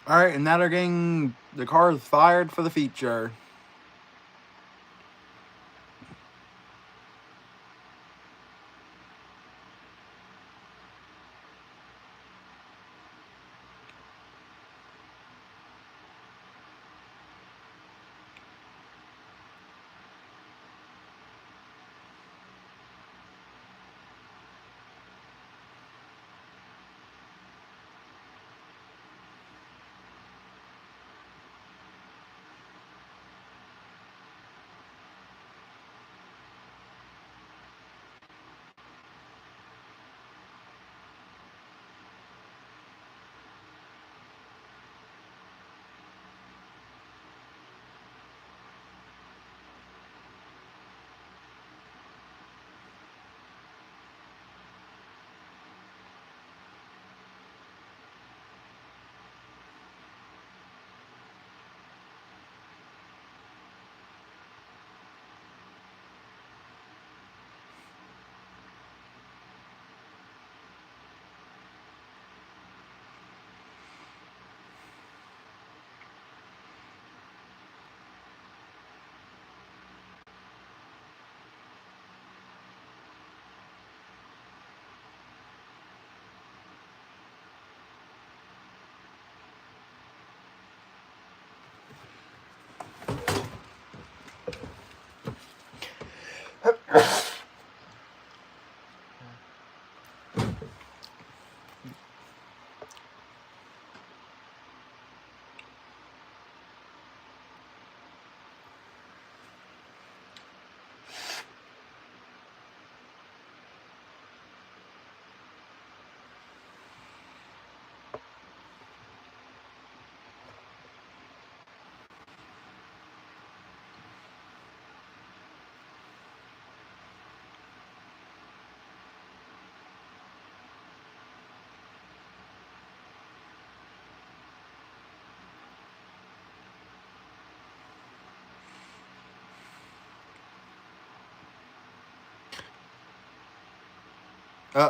Alright, and now they're getting the cars fired for the feature.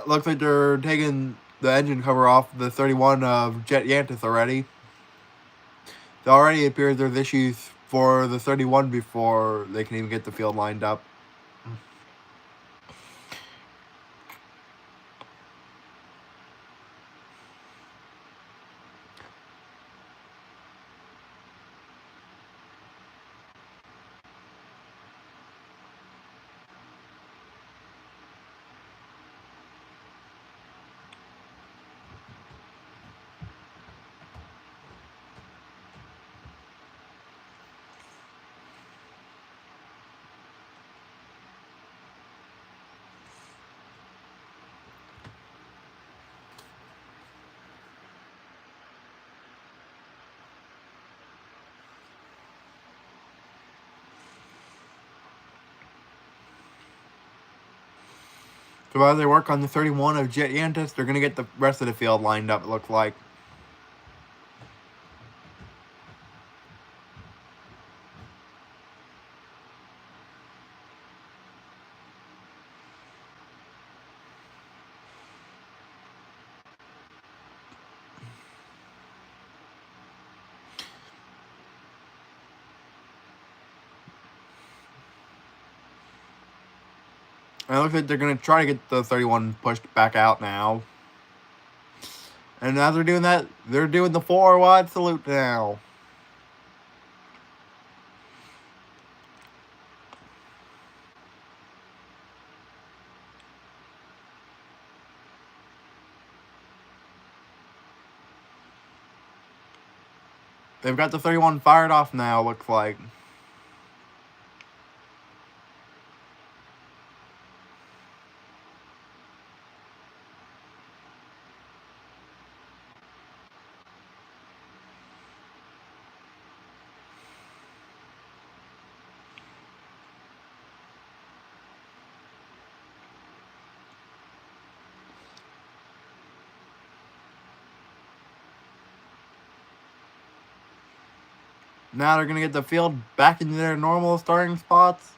Looks like they're taking the engine cover off the 31 of Jet Yantis already. It already appears there's issues for the 31 before they can even get the field lined up. So as they work on the 31 of Jet Yantis, they're going to get the rest of the field lined up, it looks like. And it looks like they're going to try to get the 31 pushed back out now. And as they're doing that, they're doing the 4-wide salute now. They've got the 31 fired off now, looks like. Now they're going to get the field back into their normal starting spots.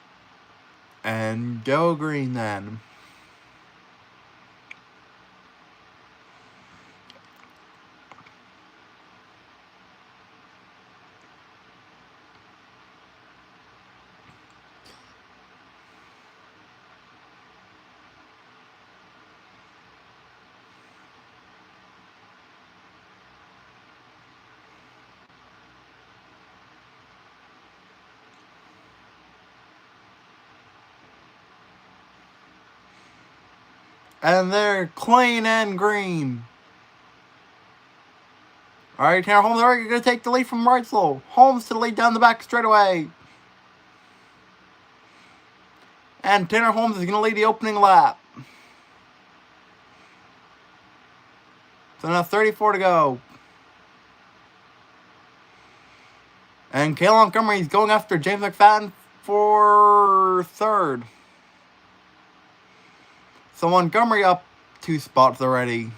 And go green then. And they're clean and green. Alright, Tanner Holmes are going to take the lead from Reitzel. Holmes to the lead down the back straightaway. And Tanner Holmes is going to lead the opening lap. So now 34 to go. And Kale Montgomery is going after James McFadden for third. So Montgomery up 2 spots already.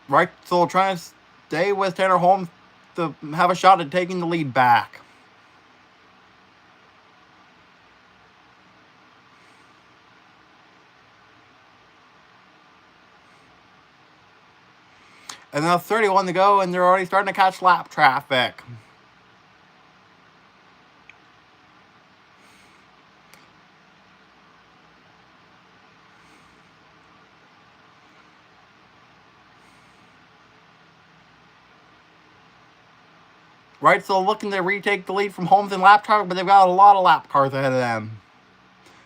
Reitzel trying to stay with Tanner Holmes to have a shot at taking the lead back. And now 31 to go, and they're already starting to catch lap traffic. Reitzel looking to retake the lead from Holmes in lap traffic, but they've got a lot of lap cars ahead of them.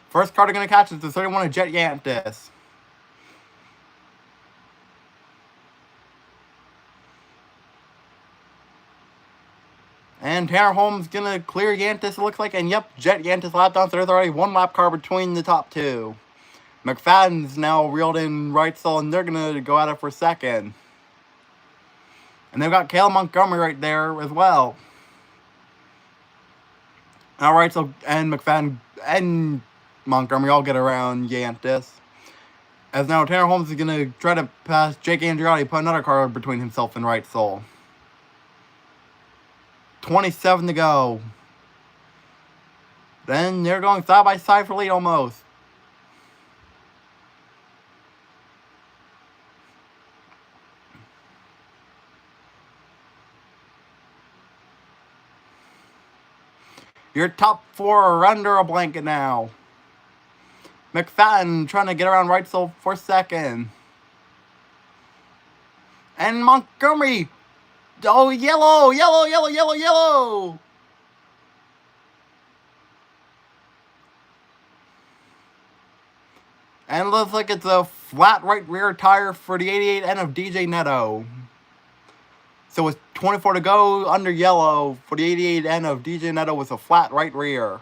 First car they're going to catch is the 31 of Jet Yantis. And Tanner Holmes going to clear Yantis, it looks like. And yep, Jet Yantis lapped on, so there's already 1 lap car between the top 2. McFadden's now reeled in Reitzel, and they're going to go at it for second. And they've got Cale Montgomery right there as well. Now Reitzel and McFadden and Montgomery all get around Yantis. As now Tanner Holmes is going to try to pass Jake Andreotti, put another car between himself and Reitzel. 27 to go. Then they're going side by side for lead almost. Your top 4 are under a blanket now. McFadden trying to get around Reitzel for second. And Montgomery. Oh, yellow, yellow, yellow, yellow, yellow. And it looks like it's a flat right rear tire for the 88N of DJ Neto. So with 24 to go, under yellow for the 88N of DJ Neto with a flat right rear.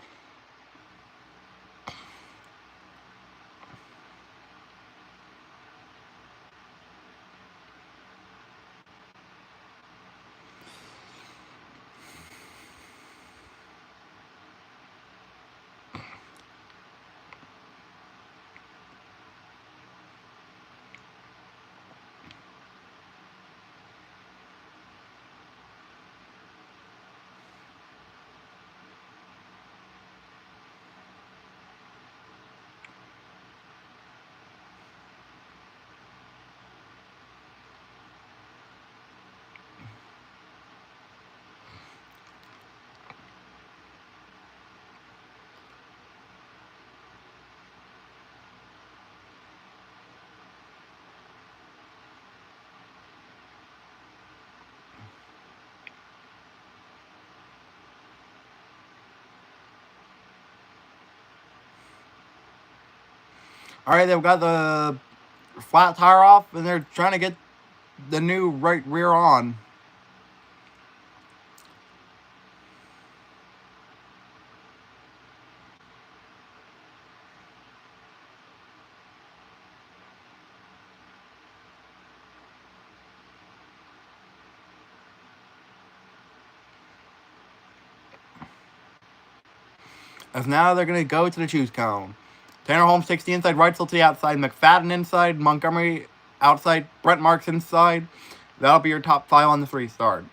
Alright, they've got the flat tire off, and they're trying to get the new right rear on. As now they're going to go to the choose cone. Tanner Holmes takes the inside, Reitzel to the outside, McFadden inside, Montgomery outside, Brent Marks inside. That'll be your top 5 on the 3 start.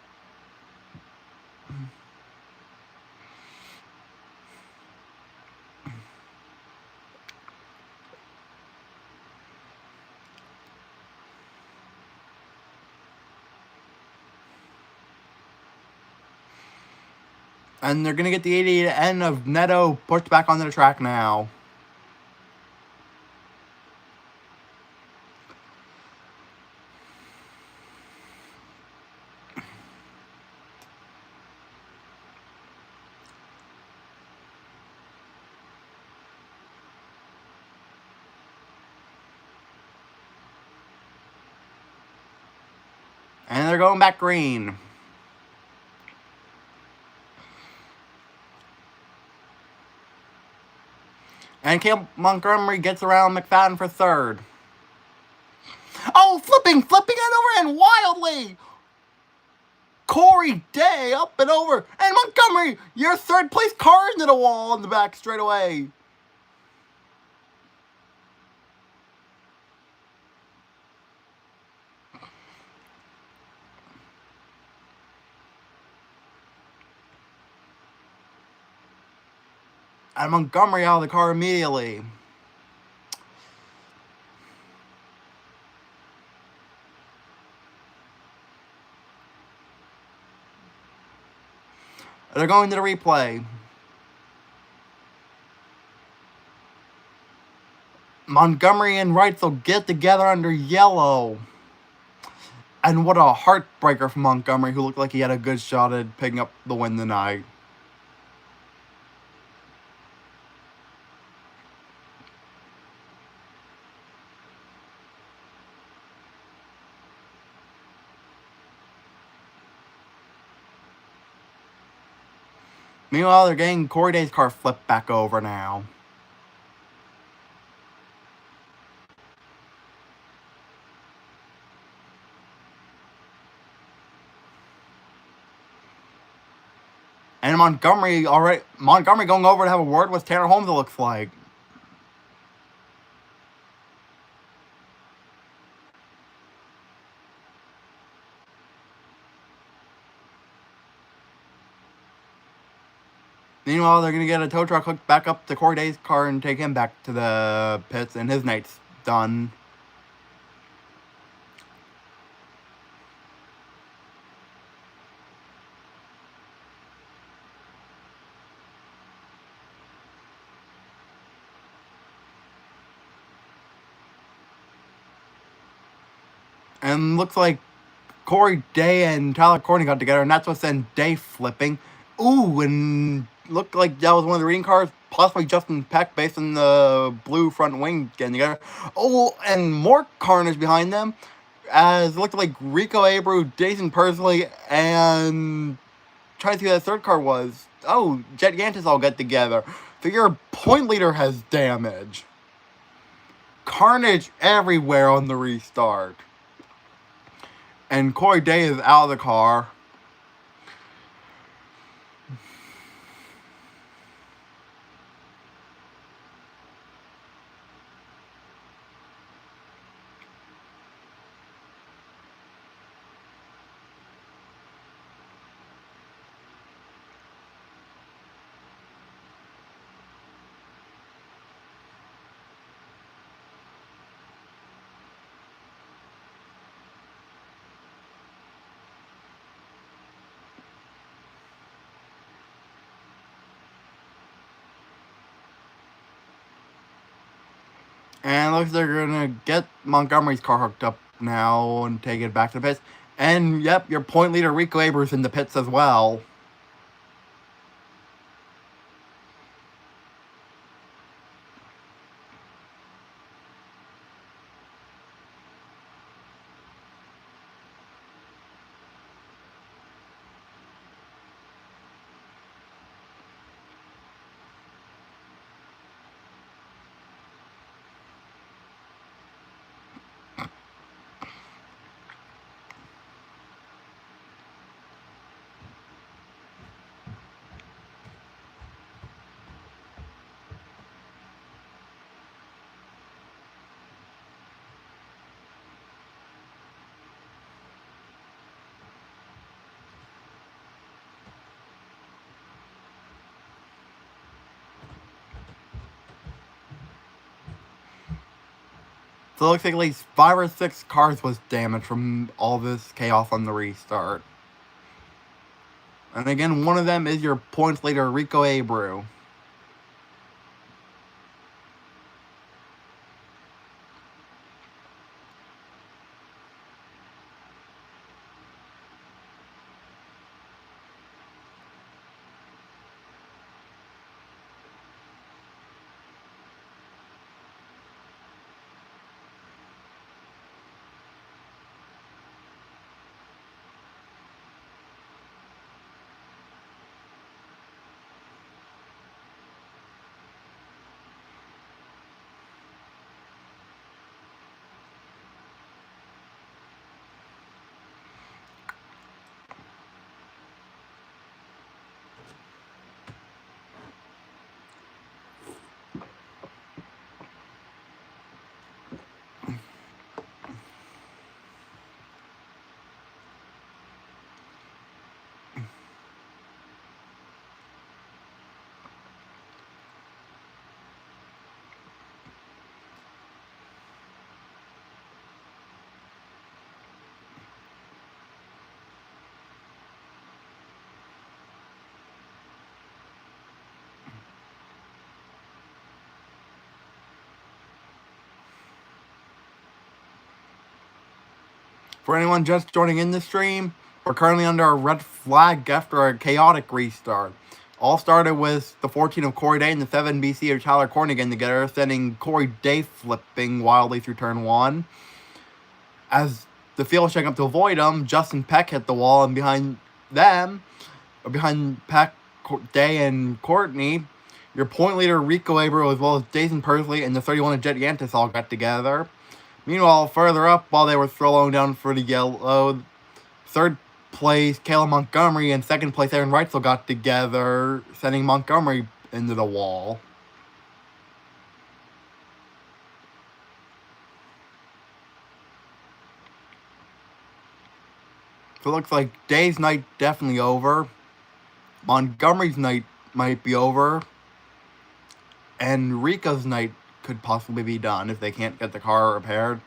And they're going to get the 88N of Neto pushed back onto the track now. And they're going back green. And Cale Montgomery gets around McFadden for third. Oh, flipping it over and wildly. Corey Day up and over. And Montgomery, your third place car into the wall on the back straightaway. And Montgomery out of the car immediately. They're going to the replay. Montgomery and Reitzel get together under yellow. And what a heartbreaker for Montgomery, who looked like he had a good shot at picking up the win tonight. Meanwhile, they're getting Corey Day's car flipped back over now. And Montgomery going over to have a word with Tanner Holmes, it looks like. Meanwhile, they're going to get a tow truck hooked back up to Corey Day's car and take him back to the pits, and his night's done. And looks like Corey Day and Tyler Courtney got together, and that's what sent Day flipping. Ooh, and looked like that was one of the green cars, possibly Justin Peck, based on the blue front wing getting together. Oh, and more carnage behind them, as it looked like Rico Abreu, Jason Persley, and trying to see who that third car was. Oh, Jet Gantis all get together. So your point leader has damage. Carnage everywhere on the restart. And Corey Day is out of the car. And it looks like they're going to get Montgomery's car hooked up now and take it back to the pits. And, yep, your point leader, Rico Abreu's in the pits as well. So it looks like at least 5 or 6 cars was damaged from all this chaos on the restart. And again, one of them is your points leader, Rico Abreu. For anyone just joining in the stream, we're currently under a red flag after a chaotic restart. All started with the 14 of Corey Day and the 7 BC of Tyler Corning getting together, sending Corey Day flipping wildly through turn 1. As the field was checking up to avoid him, Justin Peck hit the wall, and behind them, or behind Peck, Day, and Courtney, your point leader Rico Abro as well as Jason Persley and the 31 of Jet Yantis all got together. Meanwhile, further up, while they were throwing down for the yellow, third place Kayla Montgomery and second place Aaron Reitzel got together, sending Montgomery into the wall. So it looks like Day's night definitely over. Montgomery's night might be over. And Rika's night could possibly be done if they can't get the car repaired.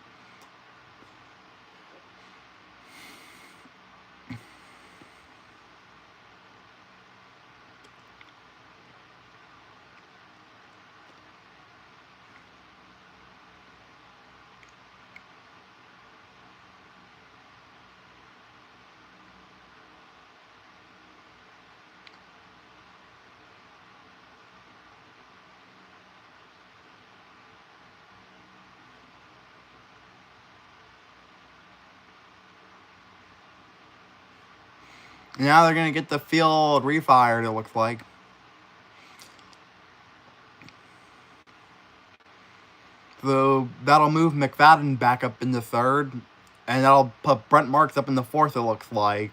Now they're going to get the field refired, it looks like. So that'll move McFadden back up in the third. And that'll put Brent Marks up in the fourth, it looks like.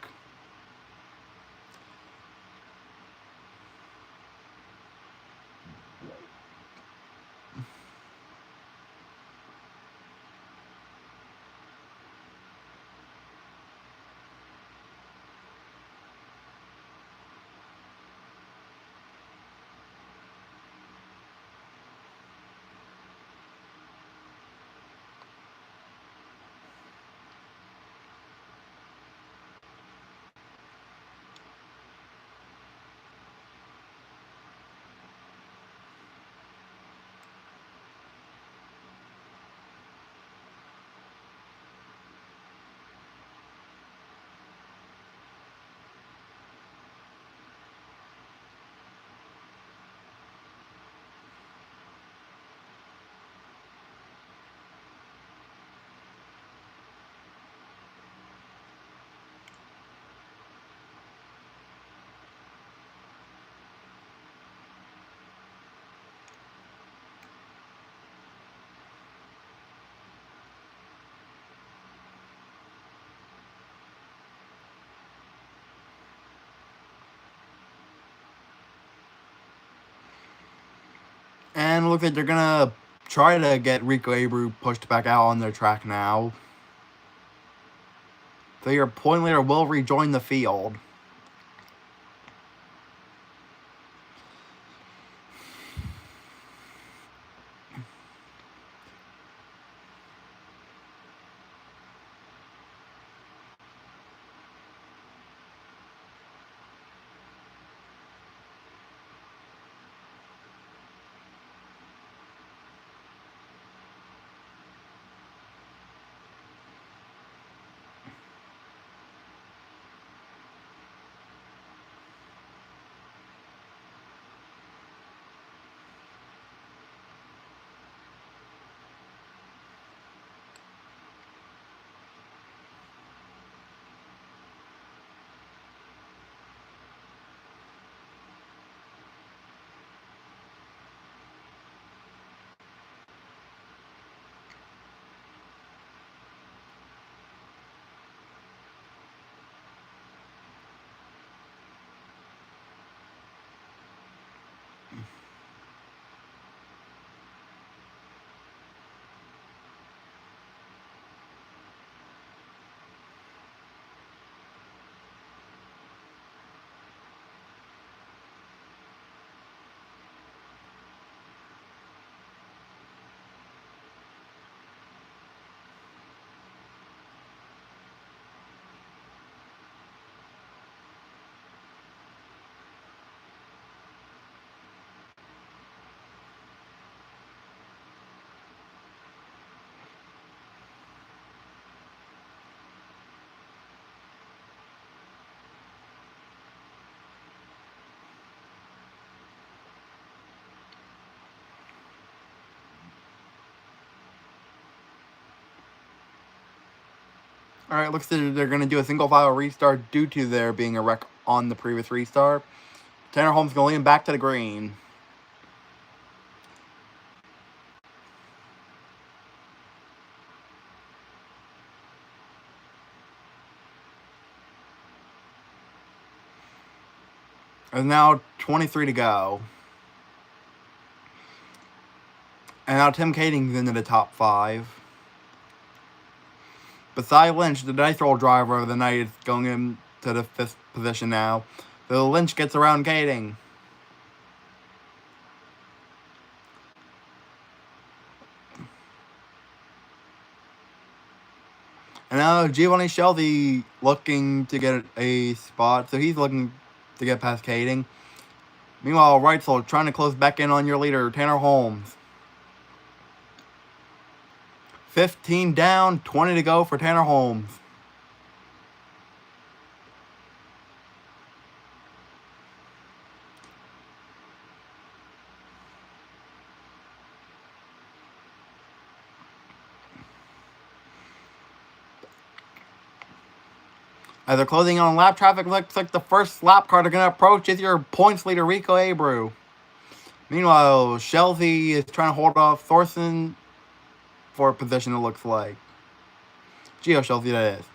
And it looks like they're going to try to get Rico Abreu pushed back out on their track now. So your point leader will rejoin the field. Alright, looks like they're going to do a single file restart due to there being a wreck on the previous restart. Tanner Holmes going to lead him back to the green. There's now 23 to go. And now Tim Kading's into the top 5. Beside Lynch, the nice roll driver of the night is going into the 5th position now. So Lynch gets around Kading. And now Giovanni Shelby looking to get a spot. So he's looking to get past Kading. Meanwhile, Reitzel trying to close back in on your leader, Tanner Holmes. 15 down, 20 to go for Tanner Holmes. As they're closing in on lap traffic, looks like the first lap car they're going to approach is your points leader, Rico Abreu. Meanwhile, Shelby is trying to hold off Thorson for a position, it looks like. Gio Shelby, that is.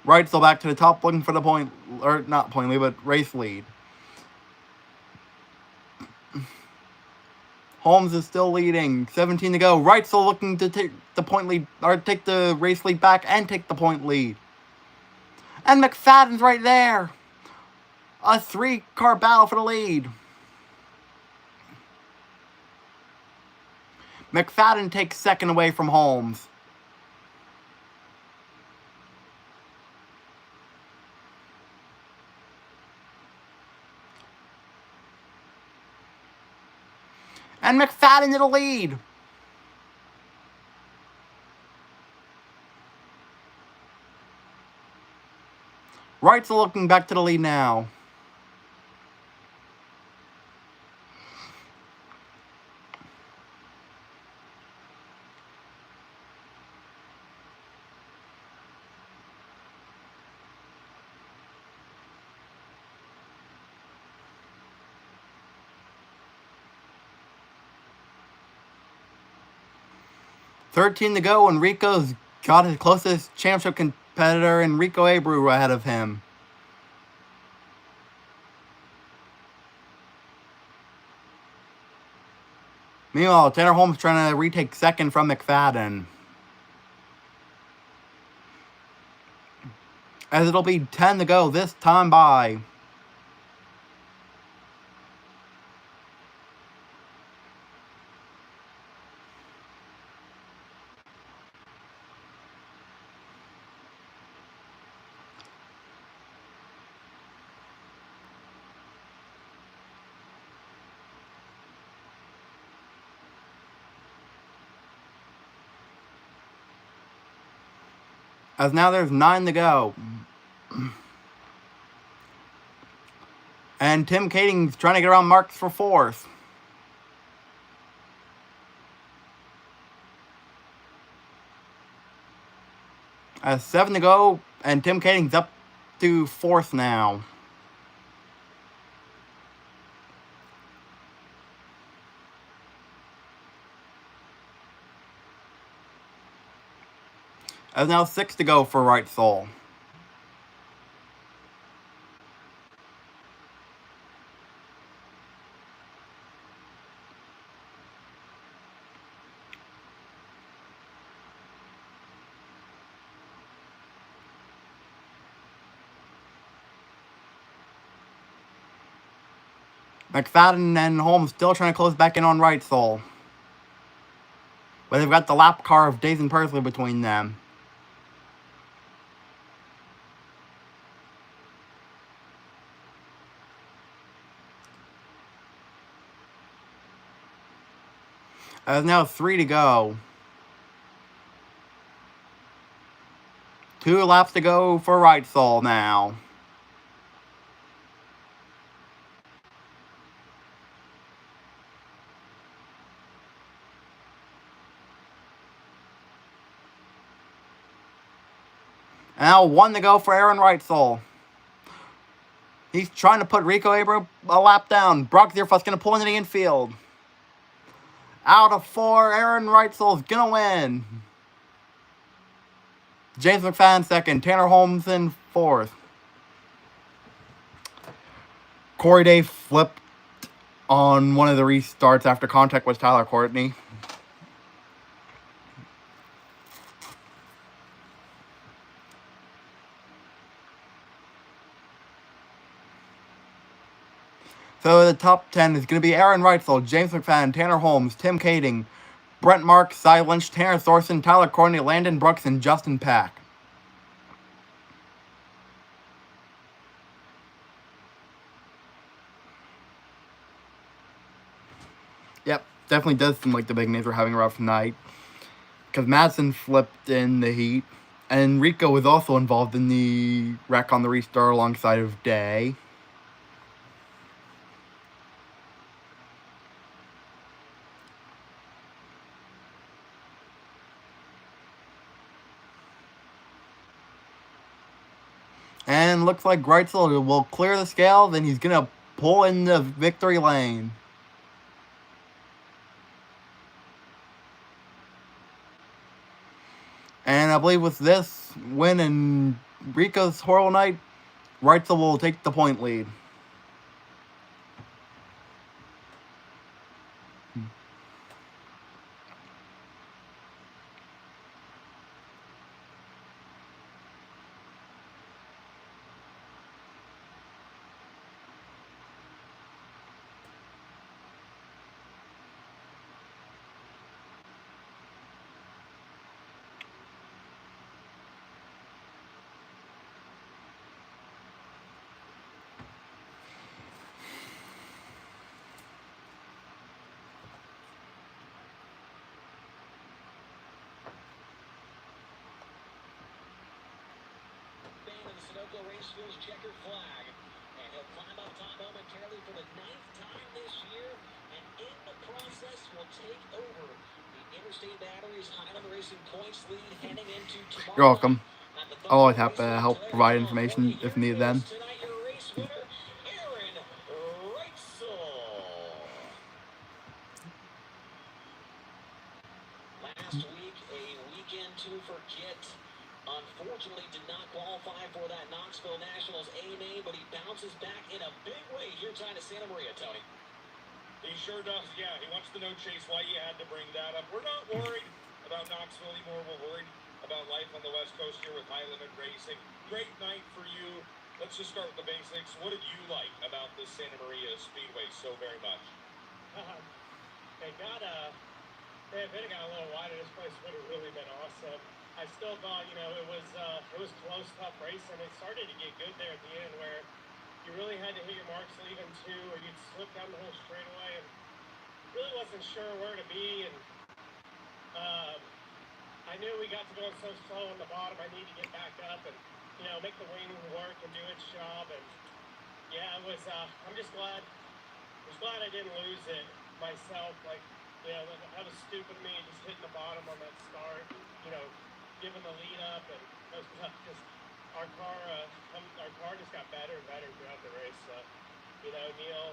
Right, still back to the top, looking for the point, or not point lead, but race lead. Holmes is still leading, 17 to go. Right, still looking to take the point lead, or take the race lead back and take the point lead. And McFadden's right there. A 3-car battle for the lead. McFadden takes second away from Holmes. And McFadden to the lead. Wright's looking back to the lead now. $13 to go, and Rico's got his closest championship competitor, and Rico Abreu ahead of him. Meanwhile, Tanner Holmes trying to retake second from McFadden. As it'll be 10 to go this time by. As now there's 9 to go. And Tim Kading's trying to get around Marks for 4th. As 7 to go, and Tim Kading's up to 4th now. As now 6 to go for Reitzel. McFadden and Holmes still trying to close back in on Reitzel. But they've got the lap car of Days and Pursley between them. As now 3 to go. 2 laps to go for Reitzel now. And now 1 to go for Aaron Reitzel. He's trying to put Rico Abreu a lap down. Brock Deerfuss going to pull into the infield. Out of 4, Aaron Reitzel's going to win. James McFadden second. Tanner Holmes in fourth. Corey Day flipped on one of the restarts after contact with Tyler Courtney. So the top 10 is going to be Aaron Reitzel, James McFadden, Tanner Holmes, Tim Kading, Brent Marks, Cy Lynch, Tanner Thorson, Tyler Courtney, Landon Brooks, and Justin Pack. Yep, definitely does seem like the big names are having a rough night. Because Madsen flipped in the heat. And Rico was also involved in the wreck on the restart alongside of Day. And looks like Reitzel will clear the scale. Then he's going to pull in the victory lane. And I believe with this win and Rico's horrible night, Reitzel will take the point lead. Racefield's checkered flag, and he'll climb up top momentarily for the 9th time this year, and in the process will take over the Interstate Batteries Highland Racing points lead heading into tomorrow. You're welcome. I'll always have to help provide information if needed then. Tonight, your race winner, Aaron Reitzel. Last week, a weekend to forget. Unfortunately, did not qualify for that Knoxville Nationals A-name, but he bounces back in a big way here tonight at Santa Maria, Tony. He sure does, yeah. He wants to know, Chase, why you had to bring that up. We're not worried about Knoxville anymore. We're worried about life on the West Coast here with High Limit Racing. Great night for you. Let's just start with the basics. What did you like about this Santa Maria Speedway so very much? They got a little wider. This place would have really been awesome. I still thought, it was close, tough racing. It started to get good there at the end where you really had to hit your marks leaving 2 or you'd slip down the whole straightaway and really wasn't sure where to be. And I knew we got to going so slow on the bottom. I need to get back up and, make the wing work and do its job. And yeah, it was, I'm just glad I didn't lose it myself. Like, that was stupid of me just hitting the bottom on that start, giving the lead up, and that was tough because our car just got better and better throughout the race. So, Neil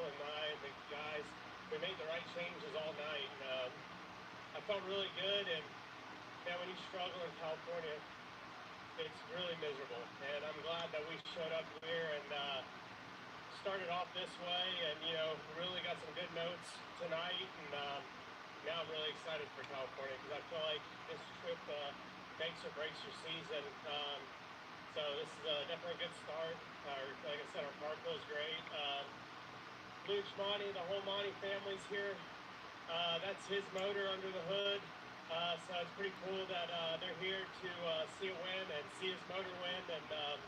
and the guys, we made the right changes all night. And, I felt really good, and when you struggle in California, it's really miserable. And I'm glad that we showed up here and started off this way, and really got some good notes tonight. And now I'm really excited for California because I feel like this trip makes or breaks your season. So this is definitely a good start. Like I said, our car feels great. Luke Monty, the whole Monty family's here. That's his motor under the hood. So it's pretty cool that they're here to see a win and see his motor win. And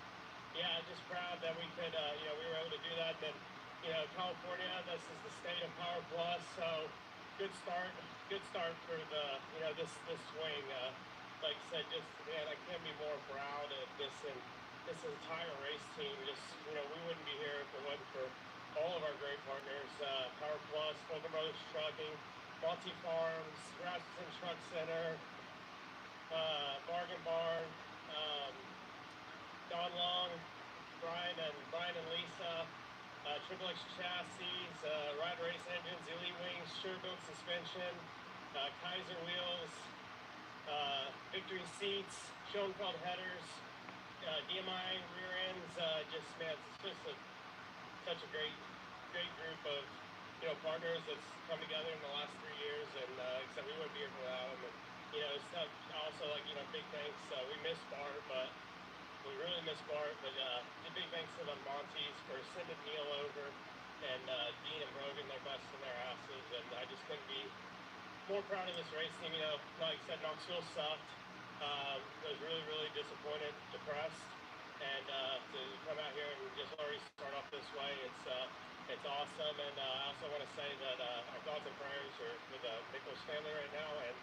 yeah, just proud that we could, we were able to do that. And then, California, this is the state of Power Plus. So good start for the, this swing. Like I said, just, man, I can't be more proud of this and this entire race team. Just, we wouldn't be here if it wasn't for all of our great partners, Power Plus, Fulton Brothers Trucking, Monty Farms, Rasmussen Truck Center, Bargain Barn, Don Long, Brian and Lisa, Triple X Chassis, Ride Race Engines, Elite Wings, Sure-Built Suspension, Kaiser Wheels, Victory Seats, Schoenfeld Headers, DMI rear ends. Just, man, it's just such a great group of, partners that's come together in the last 3 years, and except we wouldn't be here without them. And, it's also like, big thanks. We miss Bart, but we really miss Bart, but big thanks to the Montes for sending Neil over, and Dean and Brogan, they're busting their asses, and I just couldn't be more proud of this race team. Like I said, Knoxville sucked. I was really, really disappointed, depressed, and to come out here and just already start off this way, it's awesome. And I also want to say that our thoughts and prayers are with the Nichols family right now, and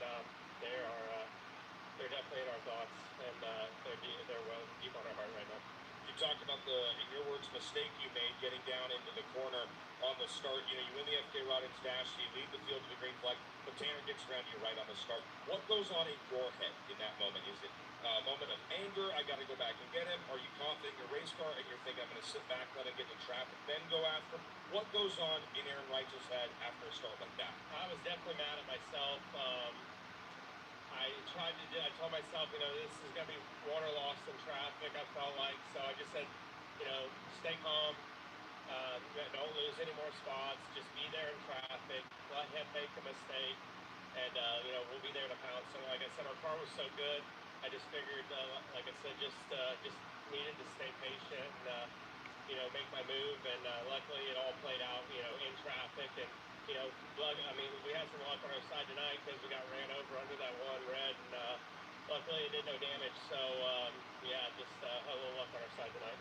they're definitely in our thoughts, and they're well deep on our heart right now. You talked about in your words, mistake you made getting down into the corner on the start. You win the FK Roddins Dash, you lead the field to the green flag, but Tanner gets around you right on the start. What goes on in your head in that moment? Is it a moment of anger, I got to go back and get him? Are you confident in your race car and you're thinking, I'm going to sit back, let him get to traffic, then go after him? What goes on in Aaron Reitzel's head after a start like that? I was definitely mad at myself. I told myself, this is going to be water loss in traffic, I felt like. So I just said, stay calm, don't lose any more spots, just be there in traffic, let him make a mistake, and, we'll be there to pounce. So like I said, our car was so good, I just figured, like I said, just needed to stay patient and, make my move. And luckily it all played out, in traffic. And, we had some luck on our side tonight because we got ran over under that one red, and luckily it did no damage. So, just had a little luck on our side tonight.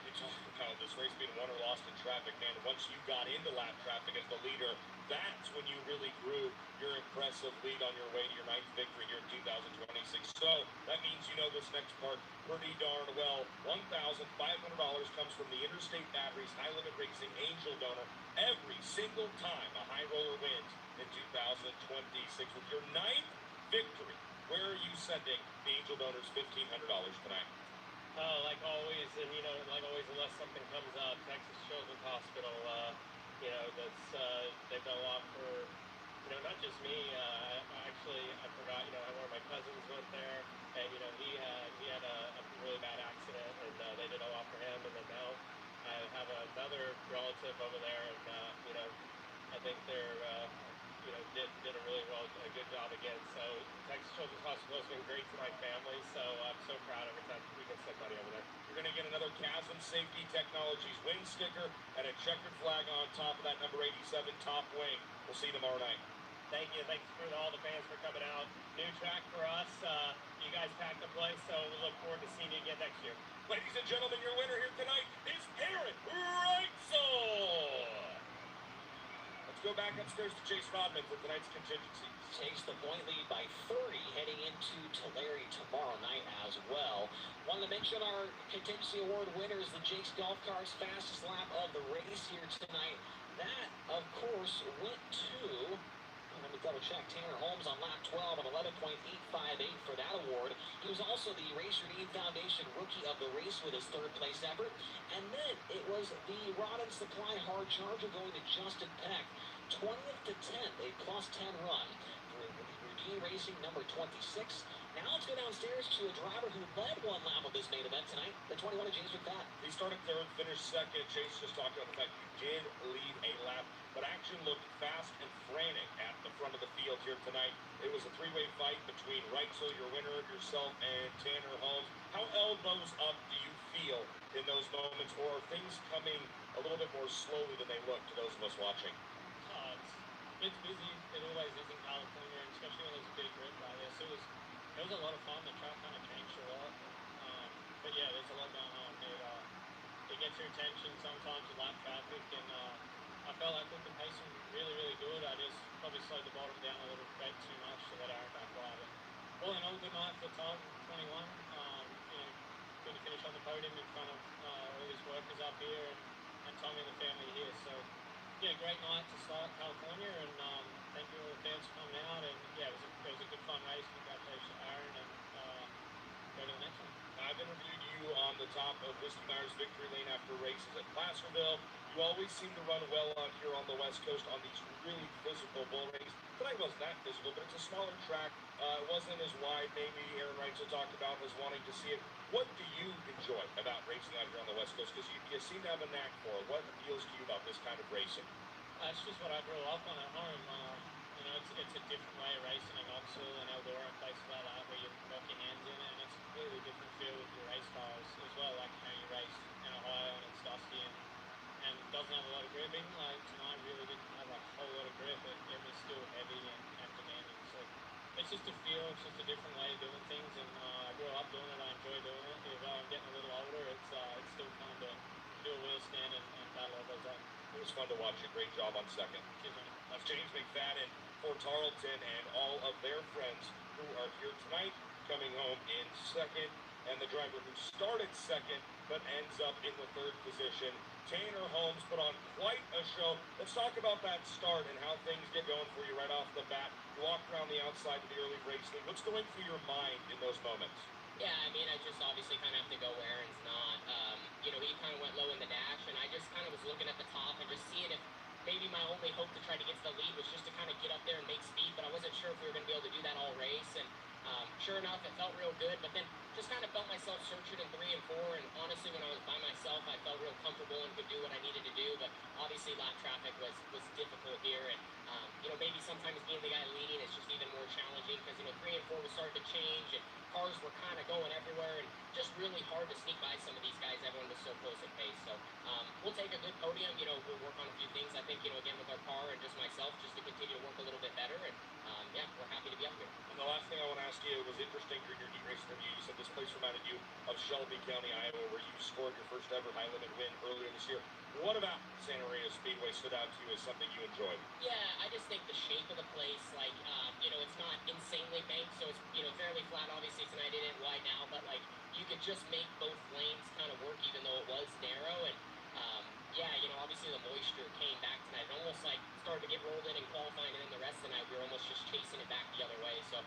You talk about this race being won or lost in traffic, man. Once you got into lap traffic as the leader, that's when you really grew your impressive lead on your way to your 9th victory here in 2026. So that means you know this next part pretty darn well. $1,500 comes from the Interstate Batteries High Limit Racing Angel Donor every single time a high roller wins in 2026. With your 9th victory, where are you sending the Angel Donors $1,500 tonight? Like always, and like always, unless something comes up, Texas Children's Hospital, they've done a lot for, not just me. I forgot, one of my cousins went there, and he had a really bad accident, and they did a lot for him. And then now I have another relative over there, and I think they're did a really a good job again. So Texas Children's Hospital has been great for my family, so I'm so proud every time we can send money over there. You're going to get another Chasm Safety Technologies wing sticker and a checkered flag on top of that number 87 top wing. We'll see you tomorrow night. Thank you. Thanks for all the fans for coming out. New track for us. You guys packed the place, so we look forward to seeing you again next year. Ladies and gentlemen, your winner here tonight is Aaron Reitzel. Let's go back upstairs to Chase Rodman for tonight's contingency. Takes the point lead by 30 heading into Tulare tomorrow night as well. Wanted to mention our contingency award winner is the Jake's Golf Carts fastest lap of the race here tonight. That, of course, went to... Let me double check. Tanner Holmes on lap 12 at 11.858 for that award. He was also the Racer Dean Foundation Rookie of the Race with his 3rd place effort. And then it was the Roddins Supply Hard Charger going to Justin Peck. 20th to 10th, a plus 10 run for Routine Racing number 26. Now let's go downstairs to a driver who led one lap of this main event tonight, the 21 of James McFadden. He started 3rd, finished 2nd. Chase just talked about the fact you did lead a lap, but action looked fast and frantic at the front of the field here tonight. It was a 3-way fight between Reitzel, your winner, yourself, and Tanner Holmes. How elbows up do you feel in those moments, or are things coming a little bit more slowly than they look to those of us watching? It's busy. It always is in California, and especially when there's a big grid like this. It was a lot of fun. The track kind of changed a lot. But yeah, there's a lot going on. It gets your attention sometimes with lap traffic, and I felt like we could pace them really, really good. I just probably slowed the bottom down a little bit too much to let Aaron back wide. But all in all, good night for Todd, 21. Good to finish on the podium in front of all his workers up here, and Tommy and the family here. So yeah, great night to start California, and thank you all the fans for coming out. And yeah, it was a good fun race. Congratulations to Aaron, and go to the next one. I've interviewed you on the top of Whiskey Myers Victory Lane after races at Placerville. You always seem to run well out here on the West Coast on these really physical bull rings. Tonight wasn't that physical, but it's a smaller track. It wasn't as wide. Maybe Aaron Reitzel talked about as wanting to see it. What do you enjoy about racing out here on the West Coast? Because you seem to have a knack for it. What appeals to you about this kind of racing? It's just what I grew up on at home. It's a different way of racing in Oxford and Eldora and places like that where you can lock your hands in it, and it's a completely different feel with your race cars as well. Like, you race in Ohio and it's dusty and doesn't have a lot of grip. Even like tonight really didn't have a whole lot of grip. It was still heavy and demanding. So it's just a feel, it's just a different way of doing things, and I grew up doing it, I enjoy doing it. Even though I'm getting a little older, it's still fun to do a wheel stand and battle all those up. It was fun to watch you. Great job on second. That's James McFadden, Fort Tarleton, and all of their friends who are here tonight coming home in second. And the driver who started second but ends up in the third position, Tanner Holmes, put on quite a show. Let's talk about that start and how things get going for you right off the bat. You walk around the outside of the early race league. What's going through your mind in those moments? Yeah, I mean, I just obviously kind of have to go where Aaron's not. He kind of went low in the dash, and I just kind of was looking at the top and just seeing if maybe my only hope to try to get to the lead was just to kind of get up there and make speed, but I wasn't sure if we were going to be able to do that all race. And sure enough, it felt real good, but then just kind of felt myself searching in 3 and 4, and honestly, when I was by myself, I felt real comfortable and could do what I needed to do, but obviously lap traffic was difficult here, and maybe sometimes being the guy leading is just even more challenging because 3 and 4 was starting to change, and cars were kind of going everywhere, and just really hard to sneak by some of these guys. Everyone was so close in pace, so we'll take a good podium. We'll work on a few things, I think, again with our car and just myself, just to continue to work a little bit better, and yeah, we're happy to be up here. And the last thing I want to ask you, it was interesting during your heat race interview, you said this place reminded you of Shelby County, Iowa, where you scored your first ever high limit win earlier this year. What about Santa Maria Speedway stood out to you as something you enjoyed? Yeah, I just think the shape of the place, like, it's not insanely banked, so it's, fairly flat. Obviously, tonight it didn't widen out, but, like, you could just make both lanes kind of work, even though it was narrow. And, yeah, obviously the moisture came back tonight. It almost, like, started to get rolled in and qualifying, and then the rest of the night we were almost just chasing it back the other way. So,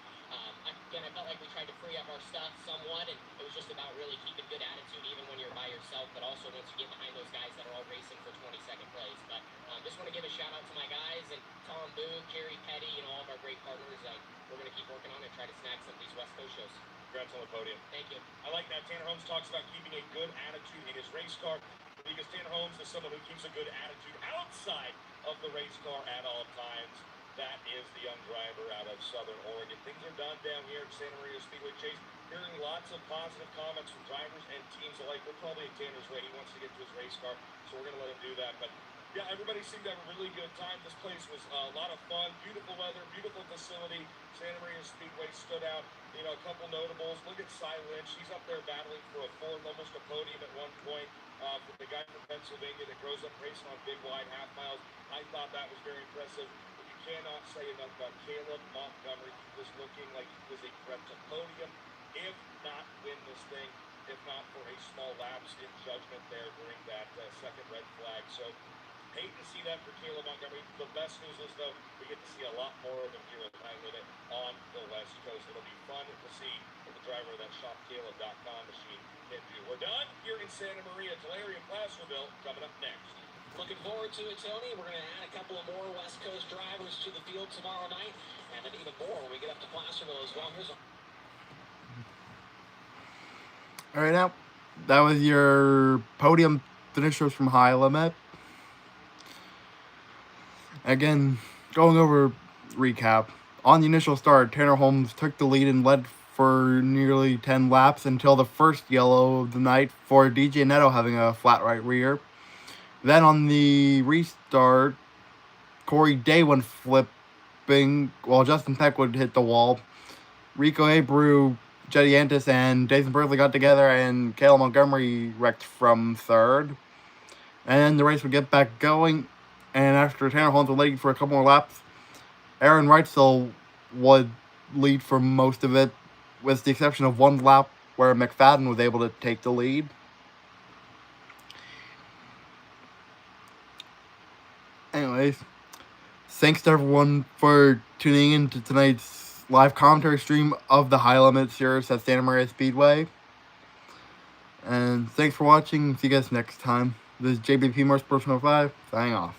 I felt like we tried to free up our stuff somewhat, and it was just about really keeping good attitude, even when you're by yourself, but also once you get behind those guys that are all racing for 22nd place. But just want to give a shout out to my guys and Tom Booth, Jerry Petty, all of our great partners. We're going to keep working on it and try to snag some of these West Coast shows. Congrats on the podium. Thank you. I like that. Tanner Holmes talks about keeping a good attitude in his race car, because Tanner Holmes is someone who keeps a good attitude outside of the race car at all times. That is the young driver out of Southern Oregon. Things are done down here at Santa Maria Speedway. Chase, hearing lots of positive comments from drivers and teams alike. We're probably in Tanner's way. He wants to get to his race car, so we're going to let him do that. But yeah, everybody seemed to have a really good time. This place was a lot of fun. Beautiful weather, beautiful facility. Santa Maria Speedway stood out. A couple notables. Look at Cy Lynch. She's up there battling for a fourth, almost a podium at one point. For the guy from Pennsylvania that grows up racing on big, wide half miles. I thought that was very impressive. But you cannot say enough about Caleb Montgomery. He was looking like he was a threat to podium, if not win this thing, if not for a small lapse in judgment there during that second red flag. So hate to see that for Caleb Montgomery. The best news is, though, we get to see a lot more of him here at High Limit on the West Coast. It'll be fun to see what the driver of that ShopCaleb.com machine can do. We're done here in Santa Maria. Tulare and Placerville coming up next. Looking forward to it, Tony. We're going to add a couple of more West Coast drivers to the field tomorrow night, and then even more when we get up to Placerville as well. Here's All right, now that was your podium finishers from High Limit. Again, going over recap. On the initial start, Tanner Holmes took the lead and led for nearly 10 laps until the first yellow of the night for DJ Netto having a flat right rear. Then on the restart, Corey Day went flipping while Justin Peck would hit the wall. Rico Abreu, Jetty Antis, and Jason Burley got together, and Caleb Montgomery wrecked from third. And then the race would get back going, and after Tanner Holmes was leading for a couple more laps, Aaron Reitzel would lead for most of it, with the exception of one lap where McFadden was able to take the lead. Anyways, thanks to everyone for tuning in to tonight's live commentary stream of the High Limit Series at Santa Maria Speedway. And thanks for watching. See you guys next time. This is JBP Motorsports 105, signing off.